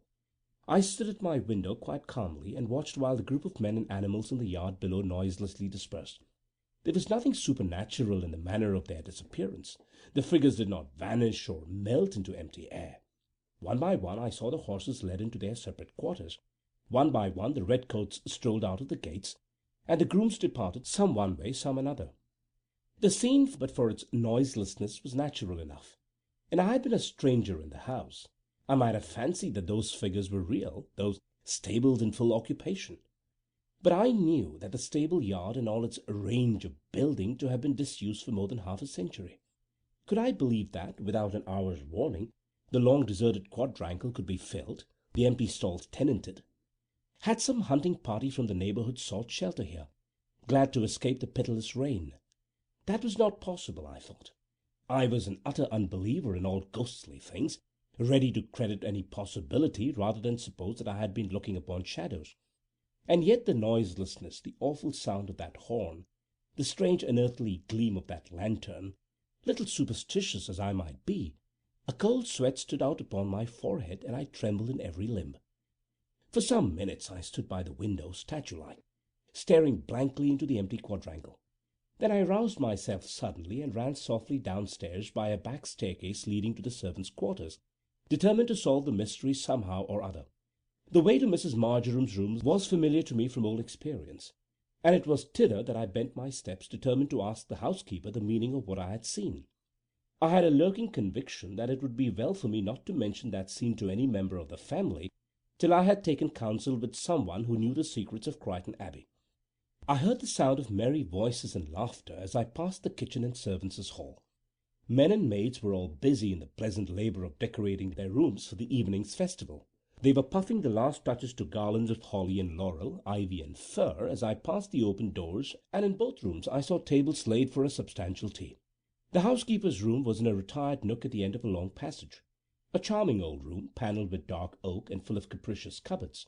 I stood at my window quite calmly and watched while the group of men and animals in the yard below noiselessly dispersed. There was nothing supernatural in the manner of their disappearance. The figures did not vanish or melt into empty air. One by one I saw the horses led into their separate quarters. One by one the redcoats strolled out of the gates, and the grooms departed, some one way, some another. The scene, but for its noiselessness, was natural enough, and I had been a stranger in the house. I might have fancied that those figures were real, those stables in full occupation. But I knew that the stable-yard and all its range of building to have been disused for more than half a century. Could I believe that, without an hour's warning, the long-deserted quadrangle could be filled, the empty stalls tenanted? Had some hunting party from the neighbourhood sought shelter here, glad to escape the pitiless rain? That was not possible, I thought. I was an utter unbeliever in all ghostly things, ready to credit any possibility rather than suppose that I had been looking upon shadows. And yet the noiselessness, the awful sound of that horn, the strange unearthly gleam of that lantern, little superstitious as I might be, a cold sweat stood out upon my forehead, and I trembled in every limb. For some minutes I stood by the window, statue-like, staring blankly into the empty quadrangle. Then I roused myself suddenly and ran softly downstairs by a back staircase leading to the servants' quarters, determined to solve the mystery somehow or other. The way to Mrs. Marjoram's rooms was familiar to me from old experience, and it was thither that I bent my steps, determined to ask the housekeeper the meaning of what I had seen. I had a lurking conviction that it would be well for me not to mention that scene to any member of the family till I had taken counsel with someone who knew the secrets of Chrighton Abbey. I heard the sound of merry voices and laughter as I passed the kitchen and servants' hall. Men and maids were all busy in the pleasant labour of decorating their rooms for the evening's festival. They were puffing the last touches to garlands of holly and laurel, ivy and fir, as I passed the open doors, and in both rooms I saw tables laid for a substantial tea. The housekeeper's room was in a retired nook at the end of a long passage, a charming old room, panelled with dark oak and full of capacious cupboards,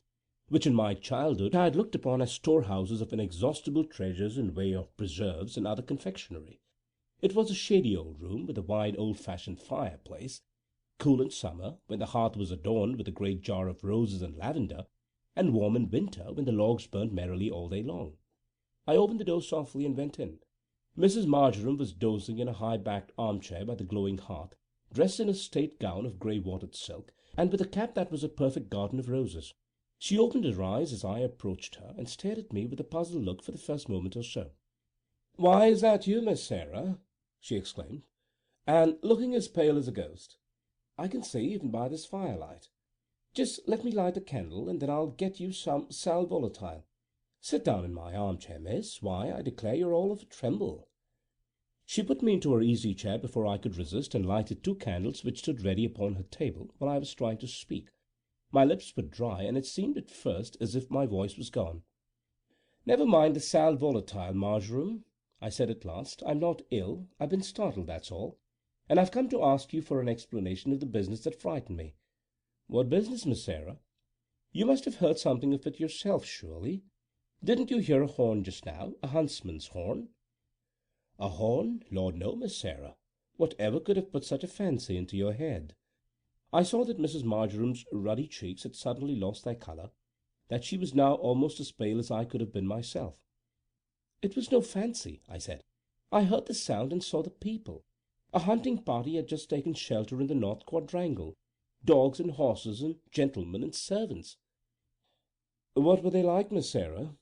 which in my childhood I had looked upon as storehouses of inexhaustible treasures in way of preserves and other confectionery. It was a shady old room, with a wide old-fashioned fireplace, cool in summer, when the hearth was adorned with a great jar of roses and lavender, and warm in winter, when the logs burnt merrily all day long. I opened the door softly and went in. Mrs. Marjoram was dozing in a high-backed armchair by the glowing hearth, dressed in a state gown of grey watered silk, and with a cap that was a perfect garden of roses. She opened her eyes as I approached her, and stared at me with a puzzled look for the first moment or so. "Why, is that you, Miss Sarah?" she exclaimed, "and looking as pale as a ghost? I can see even by this firelight. Just let me light a candle, and then I'll get you some sal volatile. Sit down in my armchair, miss. Why, I declare you're all of a tremble." She put me into her easy-chair before I could resist, and lighted 2 candles which stood ready upon her table while I was trying to speak. My lips were dry, and it seemed at first as if my voice was gone. "Never mind the sal volatile, Marjoram," I said at last. "I'm not ill. I've been startled, that's all. And I've come to ask you for an explanation of the business that frightened me." "What business, Miss Sarah?" "You must have heard something of it yourself, surely. Didn't you hear a horn just now, a huntsman's horn?" "A horn? Lord, no, Miss Sarah. Whatever could have put such a fancy into your head?" I saw that Mrs. Marjoram's ruddy cheeks had suddenly lost their colour, that she was now almost as pale as I could have been myself. "It was no fancy," I said. "I heard the sound and saw the people. A hunting party had just taken shelter in the north quadrangle, dogs and horses and gentlemen and servants." "What were they like, Miss Sarah?"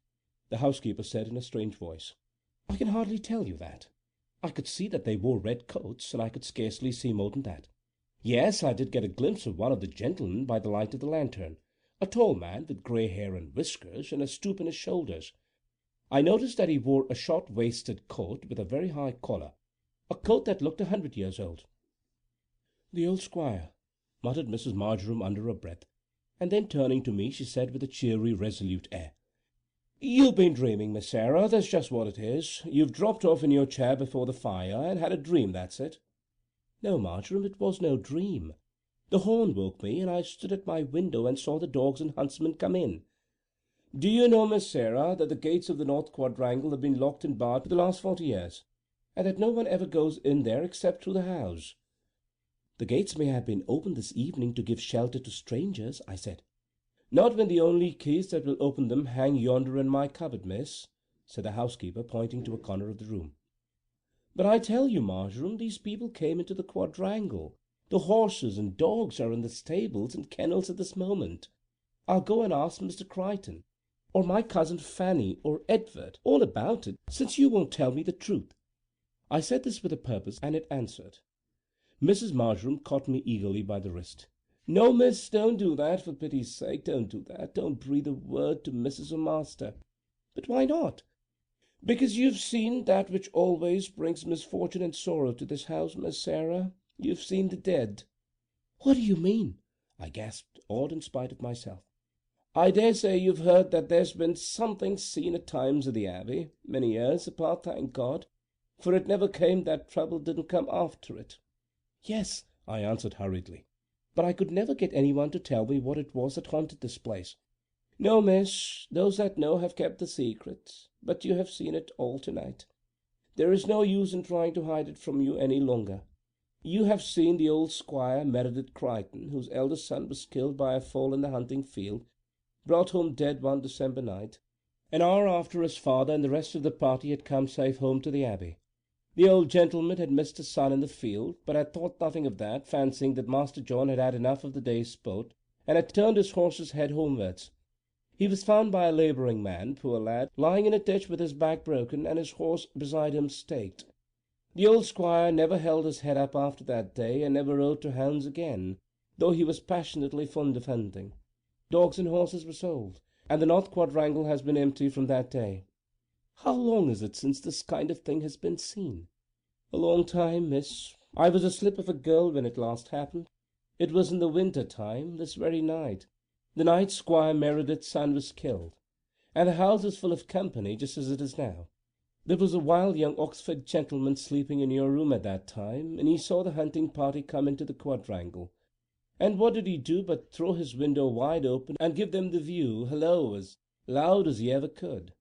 the housekeeper said in a strange voice. "I can hardly tell you that. I could see that they wore red coats, and I could scarcely see more than that. Yes, I did get a glimpse of one of the gentlemen by the light of the lantern, a tall man with grey hair and whiskers, and a stoop in his shoulders. I noticed that he wore a short-waisted coat with a very high collar, a coat that looked 100 years old." "The old squire," muttered Mrs. Marjoram under her breath, and then turning to me she said with a cheery, resolute air, "You've been dreaming, Miss Sarah, that's just what it is. You've dropped off in your chair before the fire and had a dream, that's it." "No, Marjoram, it was no dream. The horn woke me, and I stood at my window and saw the dogs and huntsmen come in. Do you know, Miss Sarah, that the gates of the north quadrangle have been locked and barred for the last 40 years, and that no one ever goes in there except through the house?" "The gates may have been opened this evening to give shelter to strangers," I said. "Not when the only keys that will open them hang yonder in my cupboard, miss," said the housekeeper, pointing to a corner of the room. "But I tell you, Marjoram, these people came into the quadrangle. The horses and dogs are in the stables and kennels at this moment. I'll go and ask Mr. Chrighton, or my cousin Fanny, or Edward, all about it, since you won't tell me the truth." I said this with a purpose, and it answered. Mrs. Marjoram caught me eagerly by the wrist. "No, miss, don't do that, for pity's sake, don't do that. Don't breathe a word to missus or master." "But why not?" "Because you've seen that which always brings misfortune and sorrow to this house, Miss Sarah. You've seen the dead." "What do you mean?" I gasped, awed in spite of myself. "I dare say you've heard that there's been something seen at times at the Abbey, many years apart, thank God, for it never came that trouble didn't come after it." "Yes," I answered hurriedly, "but I could never get anyone to tell me what it was that haunted this place." "No, miss, those that know have kept the secret, but you have seen it all to-night. There is no use in trying to hide it from you any longer. You have seen the old squire Meredith Chrighton, whose eldest son was killed by a fall in the hunting field, brought home dead one December night. An hour after his father and the rest of the party had come safe home to the Abbey. The old gentleman had missed his son in the field, but had thought nothing of that, fancying that Master John had had enough of the day's sport, and had turned his horse's head homewards. He was found by a labouring man, poor lad, lying in a ditch with his back broken, and his horse beside him staked. The old squire never held his head up after that day, and never rode to hounds again, though he was passionately fond of hunting. Dogs and horses were sold, and the North Quadrangle has been empty from that day. How long is it since this kind of thing has been seen? A long time, miss. I was a slip of a girl when it last happened. It was in the winter time, this very night, the night Squire Meredith's son was killed, and the house was full of company, just as it is now. There was a wild young Oxford gentleman sleeping in your room at that time, and he saw the hunting party come into the quadrangle. And what did he do but throw his window wide open and give them the view, hello, as loud as he ever could.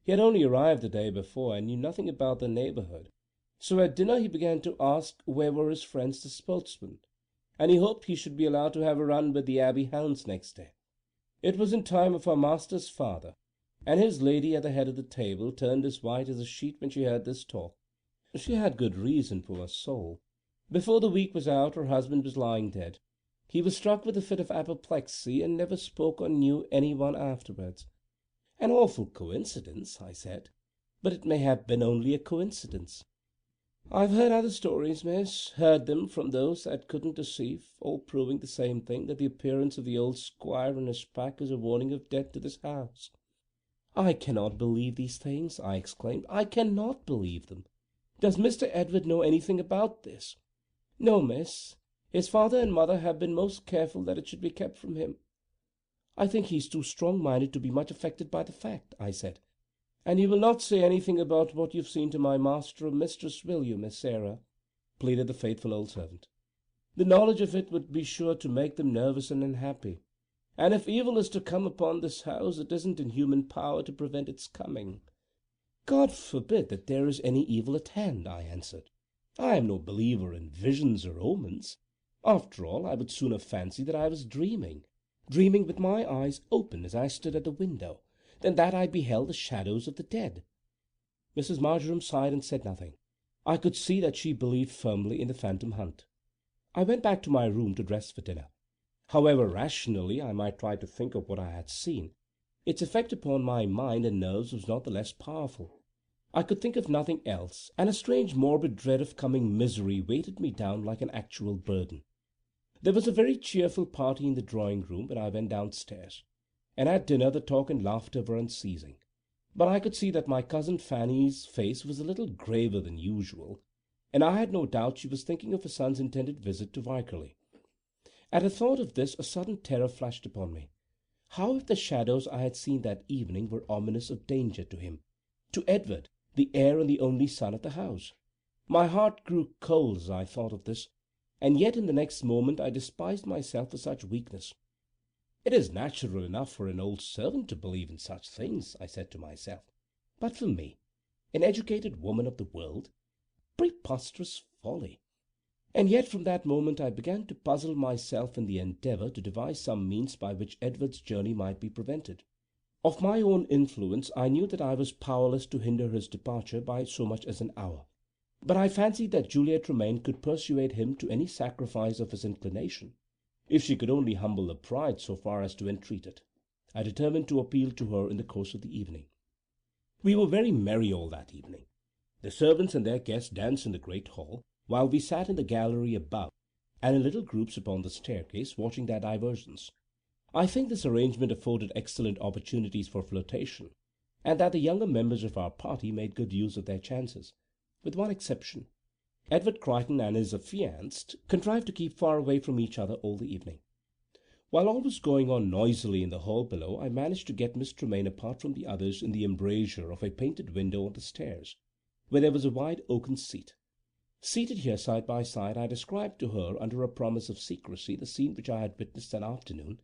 He had only arrived the day before, and knew nothing about the neighbourhood. So at dinner he began to ask where were his friends the sportsmen, and he hoped he should be allowed to have a run with the Abbey hounds next day. It was in time of our master's father, and his lady at the head of the table turned as white as a sheet when she heard this talk. She had good reason, poor soul. Before the week was out her husband was lying dead. He was struck with a fit of apoplexy, and never spoke or knew any one afterwards. An awful coincidence, I said, but it may have been only a coincidence. I've heard other stories, miss, heard them from those that couldn't deceive, all proving the same thing, that the appearance of the old squire and his pack is a warning of death to this house. I cannot believe these things, I exclaimed. I cannot believe them. Does Mr. Edward know anything about this? No, miss. His father and mother have been most careful that it should be kept from him. I think he is too strong-minded to be much affected by the fact, I said. And you will not say anything about what you've seen to my master or mistress, will you, Miss Sarah? Pleaded the faithful old servant. The knowledge of it would be sure to make them nervous and unhappy. And if evil is to come upon this house, it isn't in human power to prevent its coming. God forbid that there is any evil at hand, I answered. I am no believer in visions or omens. After all, I would sooner fancy that I was dreaming with my eyes open as I stood at the window, than that I beheld the shadows of the dead. Mrs. Marjoram sighed and said nothing. I could see that she believed firmly in the phantom hunt. I went back to my room to dress for dinner. However rationally I might try to think of what I had seen, its effect upon my mind and nerves was not the less powerful. I could think of nothing else, and a strange morbid dread of coming misery weighted me down like an actual burden. There was a very cheerful party in the drawing-room when I went downstairs, and at dinner the talk and laughter were unceasing. But I could see that my cousin Fanny's face was a little graver than usual, and I had no doubt she was thinking of her son's intended visit to Wycherley. At the thought of this a sudden terror flashed upon me. How if the shadows I had seen that evening were ominous of danger to him, to Edward, the heir and the only son of the house? My heart grew cold as I thought of this, and yet in the next moment I despised myself for such weakness. It is natural enough for an old servant to believe in such things, I said to myself, but for me, an educated woman of the world, preposterous folly. And yet from that moment I began to puzzle myself in the endeavour to devise some means by which Edward's journey might be prevented. Of my own influence I knew that I was powerless to hinder his departure by so much as an hour, but I fancied that Julia Tremaine could persuade him to any sacrifice of his inclination, if she could only humble her pride so far as to entreat it. I determined to appeal to her in the course of the evening. We were very merry all that evening. The servants and their guests danced in the great hall, while we sat in the gallery above, and in little groups upon the staircase, watching their diversions. I think this arrangement afforded excellent opportunities for flirtation, and that the younger members of our party made good use of their chances, with one exception. Edward Chrighton and his affianced contrived to keep far away from each other all the evening. While all was going on noisily in the hall below, I managed to get Miss Tremaine apart from the others in the embrasure of a painted window on the stairs, where there was a wide oaken seat. Seated here side by side, I described to her, under a promise of secrecy, the scene which I had witnessed that afternoon,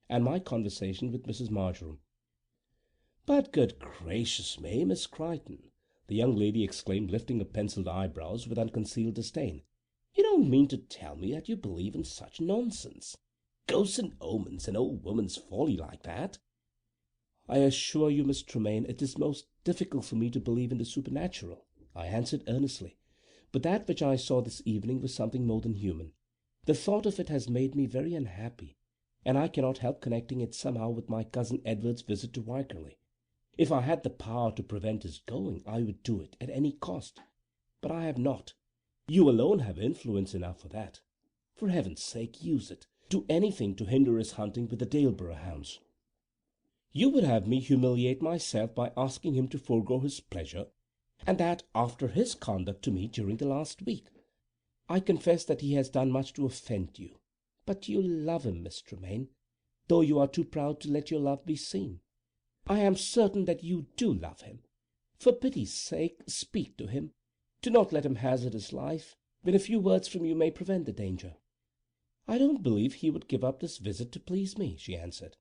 and my conversation with Mrs. Marjoram. "But good gracious me, Miss Chrighton!" the young lady exclaimed, lifting her pencilled eyebrows with unconcealed disdain. "You don't mean to tell me that you believe in such nonsense? Ghosts and omens and old woman's folly like that?" "I assure you, Miss Tremaine, it is most difficult for me to believe in the supernatural," I answered earnestly, "but that which I saw this evening was something more than human. The thought of it has made me very unhappy, and I cannot help connecting it somehow with my cousin Edward's visit to Wycherley. If I had the power to prevent his going, I would do it at any cost. but I have not. You alone have influence enough for that. For heaven's sake, use it. Do anything to hinder his hunting with the Daleborough hounds. You would have me humiliate myself by asking him to forego his pleasure, and that after his conduct to me during the last week. I confess that he has done much to offend you, but you love him, Miss Tremaine, though you are too proud to let your love be seen. I am certain that you do love him. For pity's sake, speak to him. Do not let him hazard his life, when a few words from you may prevent the danger. I don't believe he would give up this visit to please me, she answered,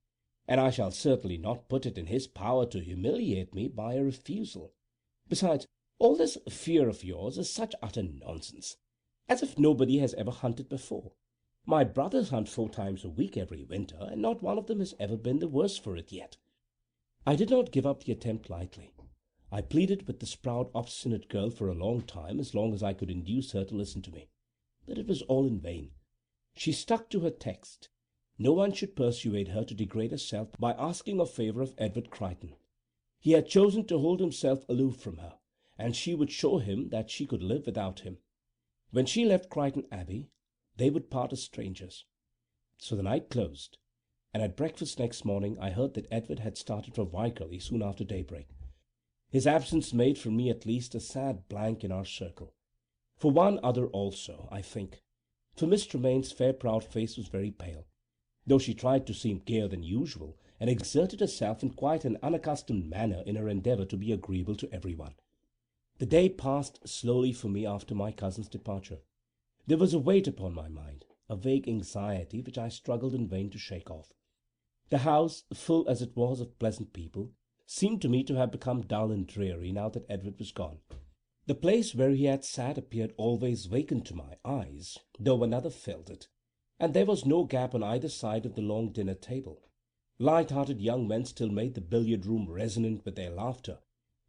and I shall certainly not put it in his power to humiliate me by a refusal. Besides, all this fear of yours is such utter nonsense, as if nobody has ever hunted before. My brothers hunt 4 times a week every winter, and not one of them has ever been the worse for it yet. I did not give up the attempt lightly. I pleaded with this proud, obstinate girl for a long time, as long as I could induce her to listen to me. But it was all in vain. She stuck to her text. No one should persuade her to degrade herself by asking a favour of Edward Chrighton. He had chosen to hold himself aloof from her, and she would show him that she could live without him. When she left Chrighton Abbey, they would part as strangers. So the night closed, and at breakfast next morning I heard that Edward had started for Wykerley soon after daybreak. His absence made for me at least a sad blank in our circle. For one other also, I think, for Miss Tremaine's fair proud face was very pale, though she tried to seem gayer than usual, and exerted herself in quite an unaccustomed manner in her endeavour to be agreeable to everyone. The day passed slowly for me after my cousin's departure. There was a weight upon my mind, a vague anxiety which I struggled in vain to shake off. The house, full as it was of pleasant people, seemed to me to have become dull and dreary now that Edward was gone. The place where he had sat appeared always vacant to my eyes, though another filled it, and there was no gap on either side of the long dinner-table. Light-hearted young men still made the billiard-room resonant with their laughter.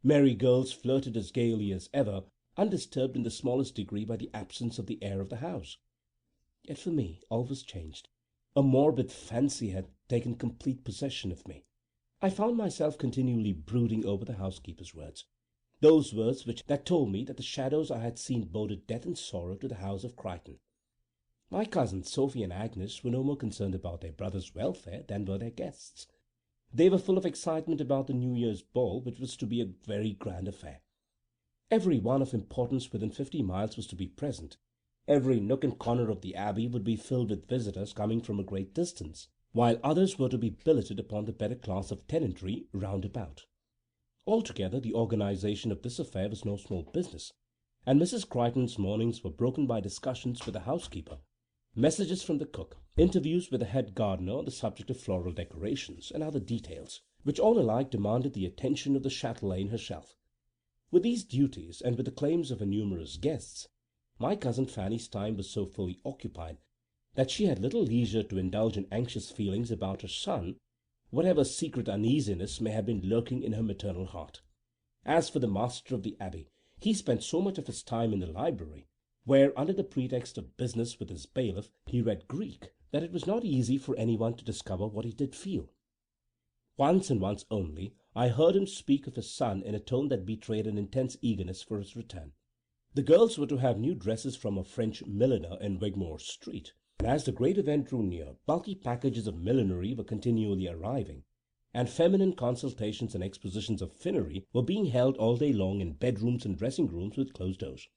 Merry girls flirted as gaily as ever, undisturbed in the smallest degree by the absence of the air of the house. Yet for me all was changed. A morbid fancy had taken complete possession of me. I found myself continually brooding over the housekeeper's words, those words that told me that the shadows I had seen boded death and sorrow to the house of Chrighton. My cousins Sophie and Agnes were no more concerned about their brother's welfare than were their guests. They were full of excitement about the New Year's ball, which was to be a very grand affair. Every one of importance within 50 miles was to be present. Every nook and corner of the Abbey would be filled with visitors coming from a great distance, while others were to be billeted upon the better class of tenantry round about. Altogether, the organization of this affair was no small business, and Mrs. Chrighton's mornings were broken by discussions with the housekeeper, messages from the cook, interviews with the head gardener on the subject of floral decorations, and other details, which all alike demanded the attention of the chatelaine herself. With these duties, and with the claims of her numerous guests, my cousin Fanny's time was so fully occupied that she had little leisure to indulge in anxious feelings about her son, whatever secret uneasiness may have been lurking in her maternal heart. As for the master of the Abbey, he spent so much of his time in the library, where, under the pretext of business with his bailiff, he read Greek, that it was not easy for anyone to discover what he did feel. Once and once only I heard him speak of his son in a tone that betrayed an intense eagerness for his return. The girls were to have new dresses from a French milliner in Wigmore Street, and as the great event drew near, bulky packages of millinery were continually arriving, and feminine consultations and expositions of finery were being held all day long in bedrooms and dressing-rooms with closed doors.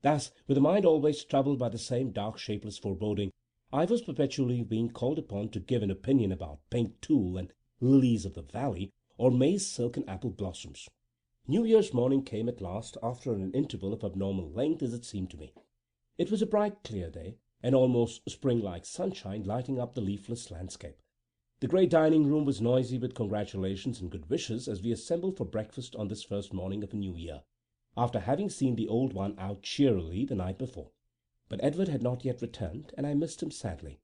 Thus, with a mind always troubled by the same dark, shapeless foreboding, I was perpetually being called upon to give an opinion about pink tulle and lilies of the valley, or maize silk and apple blossoms. New Year's morning came at last, after an interval of abnormal length, as it seemed to me. It was a bright, clear day, and almost spring-like sunshine lighting up the leafless landscape. The great dining-room was noisy with congratulations and good wishes as we assembled for breakfast on this first morning of a new year, after having seen the old one out cheerily the night before. But Edward had not yet returned, and I missed him sadly.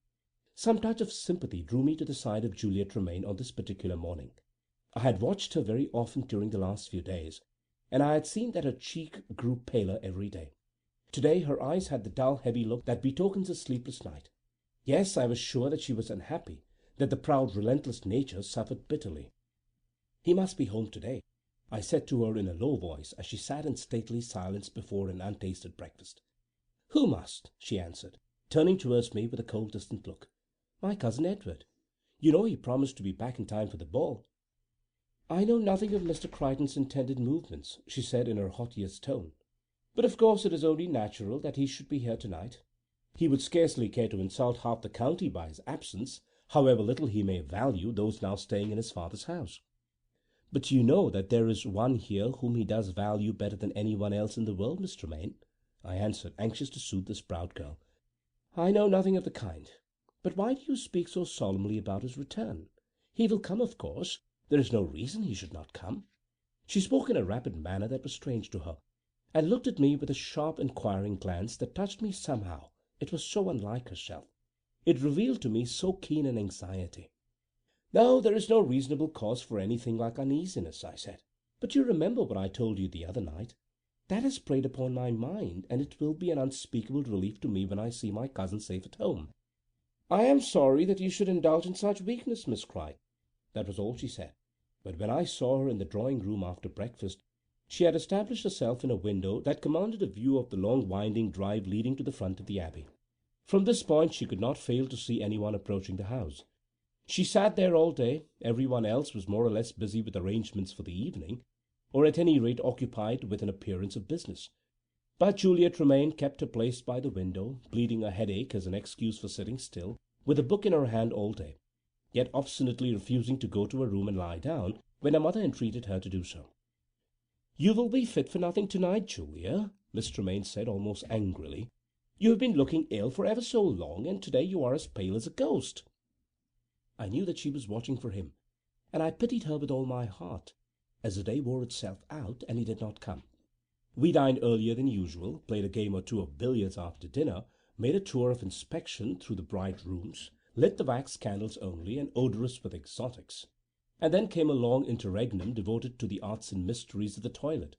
Some touch of sympathy drew me to the side of Julia Tremaine on this particular morning. I had watched her very often during the last few days, and I had seen that her cheek grew paler every day. To-day her eyes had the dull, heavy look that betokens a sleepless night. Yes, I was sure that she was unhappy, that the proud, relentless nature suffered bitterly. He must be home to-day. I said to her in a low voice as she sat in stately silence before an untasted breakfast. "Who must?" she answered, turning towards me with a cold, distant look. "My cousin Edward. You know he promised to be back in time for the ball." "I know nothing of Mr. Crichton's intended movements," she said in her haughtiest tone, "but of course it is only natural that he should be here to-night. He would scarcely care to insult half the county by his absence, however little he may value those now staying in his father's house." "But you know that there is one here whom he does value better than anyone else in the world, Miss Tremaine," I answered, anxious to soothe this proud girl. "I know nothing of the kind. But why do you speak so solemnly about his return? He will come, of course. There is no reason he should not come." She spoke in a rapid manner that was strange to her, and looked at me with a sharp, inquiring glance that touched me somehow, it was so unlike herself. It revealed to me so keen an anxiety. "No, there is no reasonable cause for anything like uneasiness," I said. "But you remember what I told you the other night. That has preyed upon my mind, and it will be an unspeakable relief to me when I see my cousin safe at home." "I am sorry that you should indulge in such weakness, Miss Crichton." That was all she said. But when I saw her in the drawing-room after breakfast, she had established herself in a window that commanded a view of the long winding drive leading to the front of the Abbey. From this point she could not fail to see anyone approaching the house. She sat there all day. Everyone else was more or less busy with arrangements for the evening, or at any rate occupied with an appearance of business. But Julia Tremaine kept her place by the window, pleading a headache as an excuse for sitting still, with a book in her hand all day, yet obstinately refusing to go to her room and lie down when her mother entreated her to do so. "You will be fit for nothing to-night, Julia," Miss Tremaine said almost angrily. "You have been looking ill for ever so long, and to-day you are as pale as a ghost." I knew that she was watching for him, and I pitied her with all my heart, as the day wore itself out and he did not come. We dined earlier than usual, played a game or two of billiards after dinner, made a tour of inspection through the bright rooms, lit the wax candles only and odorous with exotics, and then came a long interregnum devoted to the arts and mysteries of the toilet,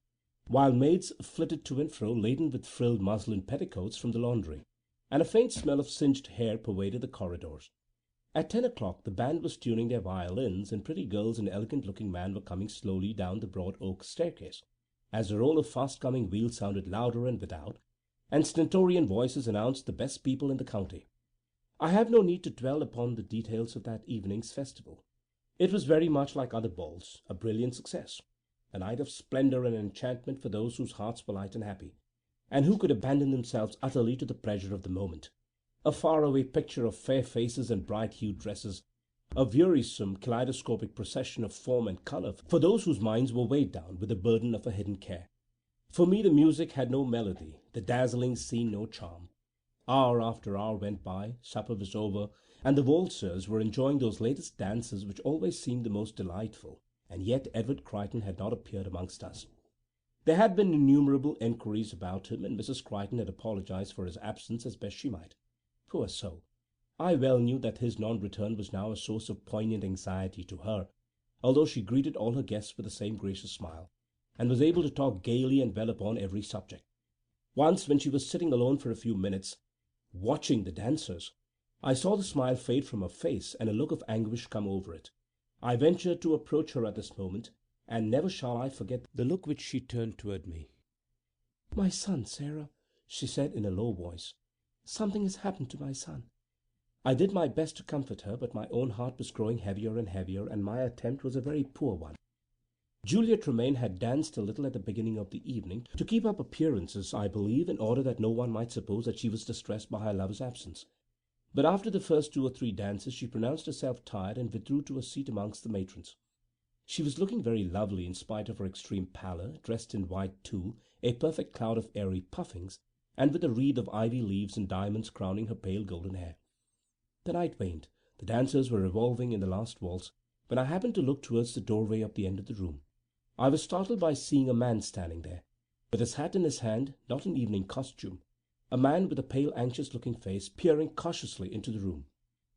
while maids flitted to and fro laden with frilled muslin petticoats from the laundry, and a faint smell of singed hair pervaded the corridors. At 10 o'clock the band was tuning their violins, and pretty girls and elegant-looking men were coming slowly down the broad oak staircase, as the roll of fast-coming wheels sounded louder and without, and stentorian voices announced the best people in the county. I have no need to dwell upon the details of that evening's festival. It was very much like other balls, a brilliant success, a night of splendour and enchantment for those whose hearts were light and happy, and who could abandon themselves utterly to the pleasure of the moment. A far-away picture of fair faces and bright-hued dresses, a wearisome kaleidoscopic procession of form and colour for those whose minds were weighed down with the burden of a hidden care. For me the music had no melody, the dazzling scene no charm. Hour after hour went by, supper was over, and the waltzers were enjoying those latest dances which always seemed the most delightful, and yet Edward Crichton had not appeared amongst us. There had been innumerable enquiries about him, and Mrs. Crichton had apologized for his absence as best she might. Poor soul! I well knew that his non-return was now a source of poignant anxiety to her, although she greeted all her guests with the same gracious smile, and was able to talk gaily and well upon every subject. Once, when she was sitting alone for a few minutes, watching the dancers, I saw the smile fade from her face and a look of anguish come over it. I ventured to approach her at this moment, and never shall I forget the look which she turned toward me. "My son, Sarah," she said in a low voice. "Something has happened to my son." I did my best to comfort her, but my own heart was growing heavier and heavier, and my attempt was a very poor one. Julia Tremaine had danced a little at the beginning of the evening, to keep up appearances, I believe, in order that no one might suppose that she was distressed by her lover's absence. But after the first 2 or 3 dances she pronounced herself tired and withdrew to a seat amongst the matrons. She was looking very lovely in spite of her extreme pallor, dressed in white tulle, a perfect cloud of airy puffings, and with a wreath of ivy leaves and diamonds crowning her pale golden hair. The night waned, the dancers were revolving in the last waltz, when I happened to look towards the doorway of the end of the room. I was startled by seeing a man standing there, with his hat in his hand, not in evening costume, a man with a pale anxious-looking face, peering cautiously into the room.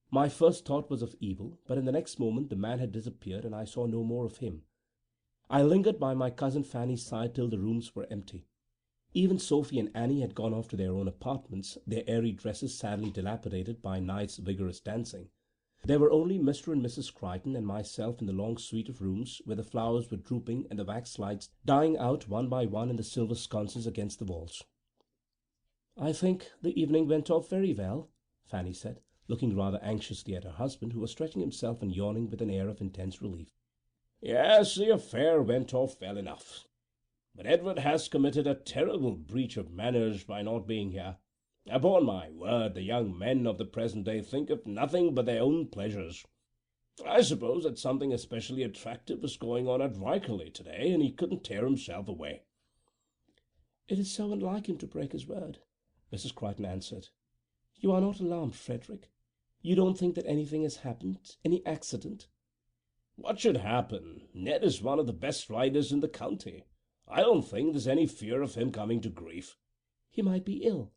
My first thought was of evil, but in the next moment the man had disappeared, and I saw no more of him. I lingered by my cousin Fanny's side till the rooms were empty. Even Sophie and Annie had gone off to their own apartments, their airy dresses sadly dilapidated by night's vigorous dancing, There were only Mr. and Mrs. Chrighton and myself in the long suite of rooms where the flowers were drooping and the wax lights dying out one by one in the silver sconces against the walls. "I think the evening went off very well," Fanny said, looking rather anxiously at her husband, who was stretching himself and yawning with an air of intense relief. "Yes, the affair went off well enough. But Edward has committed a terrible breach of manners by not being here. Upon my word, the young men of the present day think of nothing but their own pleasures. I suppose that something especially attractive was going on at Wycherley to-day, and he couldn't tear himself away." "It is so unlike him to break his word," Mrs. Chrighton answered. "You are not alarmed, Frederick? You don't think that anything has happened, any accident?" "What should happen? Ned is one of the best riders in the county. I don't think there's any fear of him coming to grief." "He might be ill."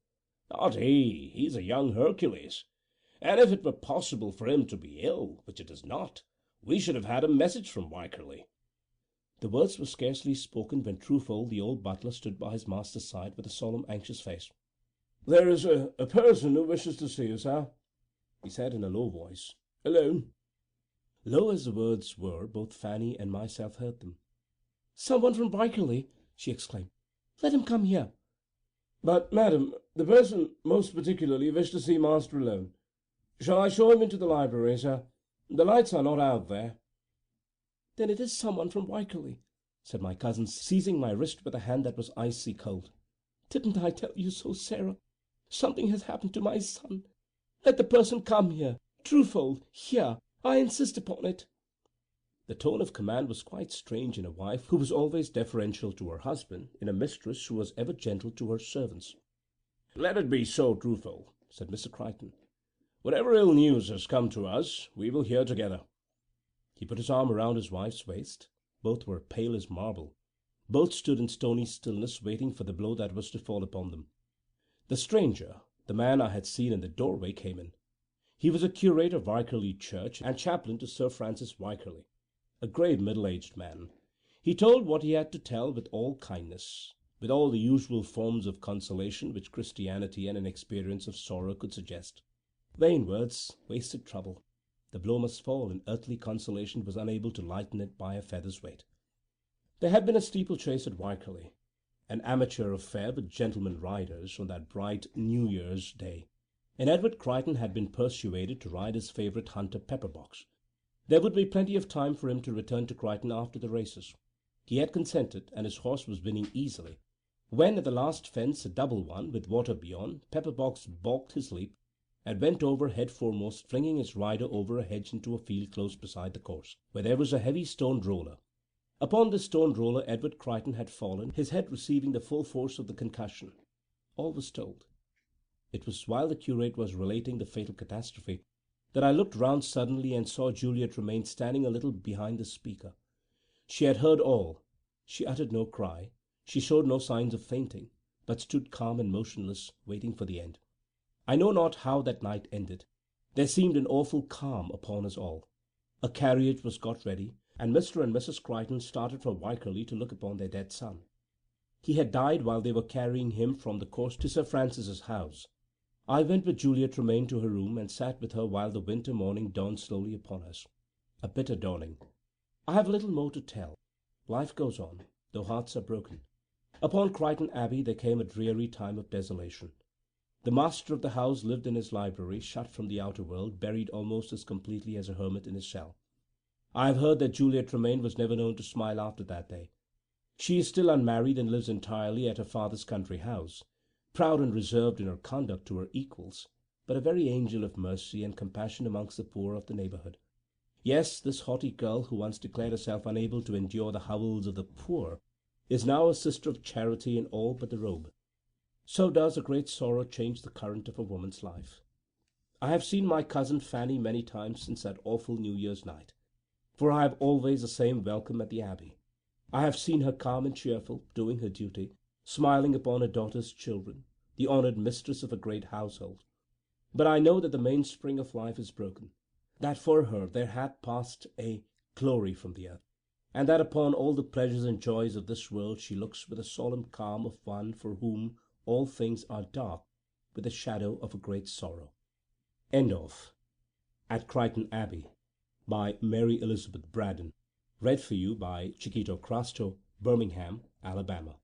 "Not he. He's a young Hercules. And if it were possible for him to be ill, which it is not, we should have had a message from Wycherley." The words were scarcely spoken when Truefold, the old butler, stood by his master's side with a solemn, anxious face. "There is a person who wishes to see you, sir," he said in a low voice. "Alone." Low as the words were, both Fanny and myself heard them. "Someone from Wycherley!" she exclaimed. "Let him come here." "But, madam, the person most particularly wished to see master alone. Shall I show him into the library, sir? The lights are not out there." "Then it is someone from Wycherley," said my cousin, seizing my wrist with a hand that was icy cold. "Didn't I tell you so, Sarah? Something has happened to my son. Let the person come here. Truefold, here. I insist upon it." The tone of command was quite strange in a wife who was always deferential to her husband, in a mistress who was ever gentle to her servants. "Let it be so, Truefold," said Mr. Chrighton. "Whatever ill news has come to us, we will hear together." He put his arm around his wife's waist. Both were pale as marble. Both stood in stony stillness, waiting for the blow that was to fall upon them. The stranger, the man I had seen in the doorway, came in. He was a curate of Wycherley Church and chaplain to Sir Francis Wycherley, a grave middle-aged man. He told what he had to tell with all kindness, with all the usual forms of consolation which Christianity and an experience of sorrow could suggest. Vain words, wasted trouble. The blow must fall, and earthly consolation was unable to lighten it by a feather's weight. There had been a steeplechase at Wycherley, an amateur affair with gentlemen riders, on that bright New Year's Day, and Edward Chrighton had been persuaded to ride his favourite hunter Pepperbox. There would be plenty of time for him to return to Chrighton after the races. He had consented, and his horse was winning easily, when at the last fence, a double one, with water beyond, Pepperbox balked his leap, and went over head foremost, flinging his rider over a hedge into a field close beside the course, where there was a heavy stone roller. Upon this stone roller Edward Chrighton had fallen, his head receiving the full force of the concussion. All was told. It was while the curate was relating the fatal catastrophe that I looked round suddenly and saw Juliet remain standing a little behind the speaker. She had heard all. She uttered no cry. She showed no signs of fainting, but stood calm and motionless, waiting for the end. I know not how that night ended. There seemed an awful calm upon us all. A carriage was got ready, and Mr. and Mrs. Chrighton started for Wycherley to look upon their dead son. He had died while they were carrying him from the course to Sir Francis's house. I went with Juliet Tremaine to her room, and sat with her while the winter morning dawned slowly upon us. A bitter dawning. I have little more to tell. Life goes on, though hearts are broken. Upon Chrighton Abbey there came a dreary time of desolation. The master of the house lived in his library, shut from the outer world, buried almost as completely as a hermit in his cell. I have heard that Juliet Tremaine was never known to smile after that day. She is still unmarried and lives entirely at her father's country house, proud and reserved in her conduct to her equals, but a very angel of mercy and compassion amongst the poor of the neighbourhood. Yes, this haughty girl, who once declared herself unable to endure the howls of the poor, is now a sister of charity in all but the robe. So does a great sorrow change the current of a woman's life. I have seen my cousin Fanny many times since that awful New Year's night, for I have always the same welcome at the Abbey. I have seen her calm and cheerful, doing her duty, smiling upon her daughter's children, the honoured mistress of a great household. But I know that the mainspring of life is broken, that for her there hath passed a glory from the earth, and that upon all the pleasures and joys of this world she looks with the solemn calm of one for whom all things are dark with the shadow of a great sorrow. End of at Chrighton Abbey, by Mary Elizabeth Braddon. Read for you by Chiquito Crasto, Birmingham, Alabama.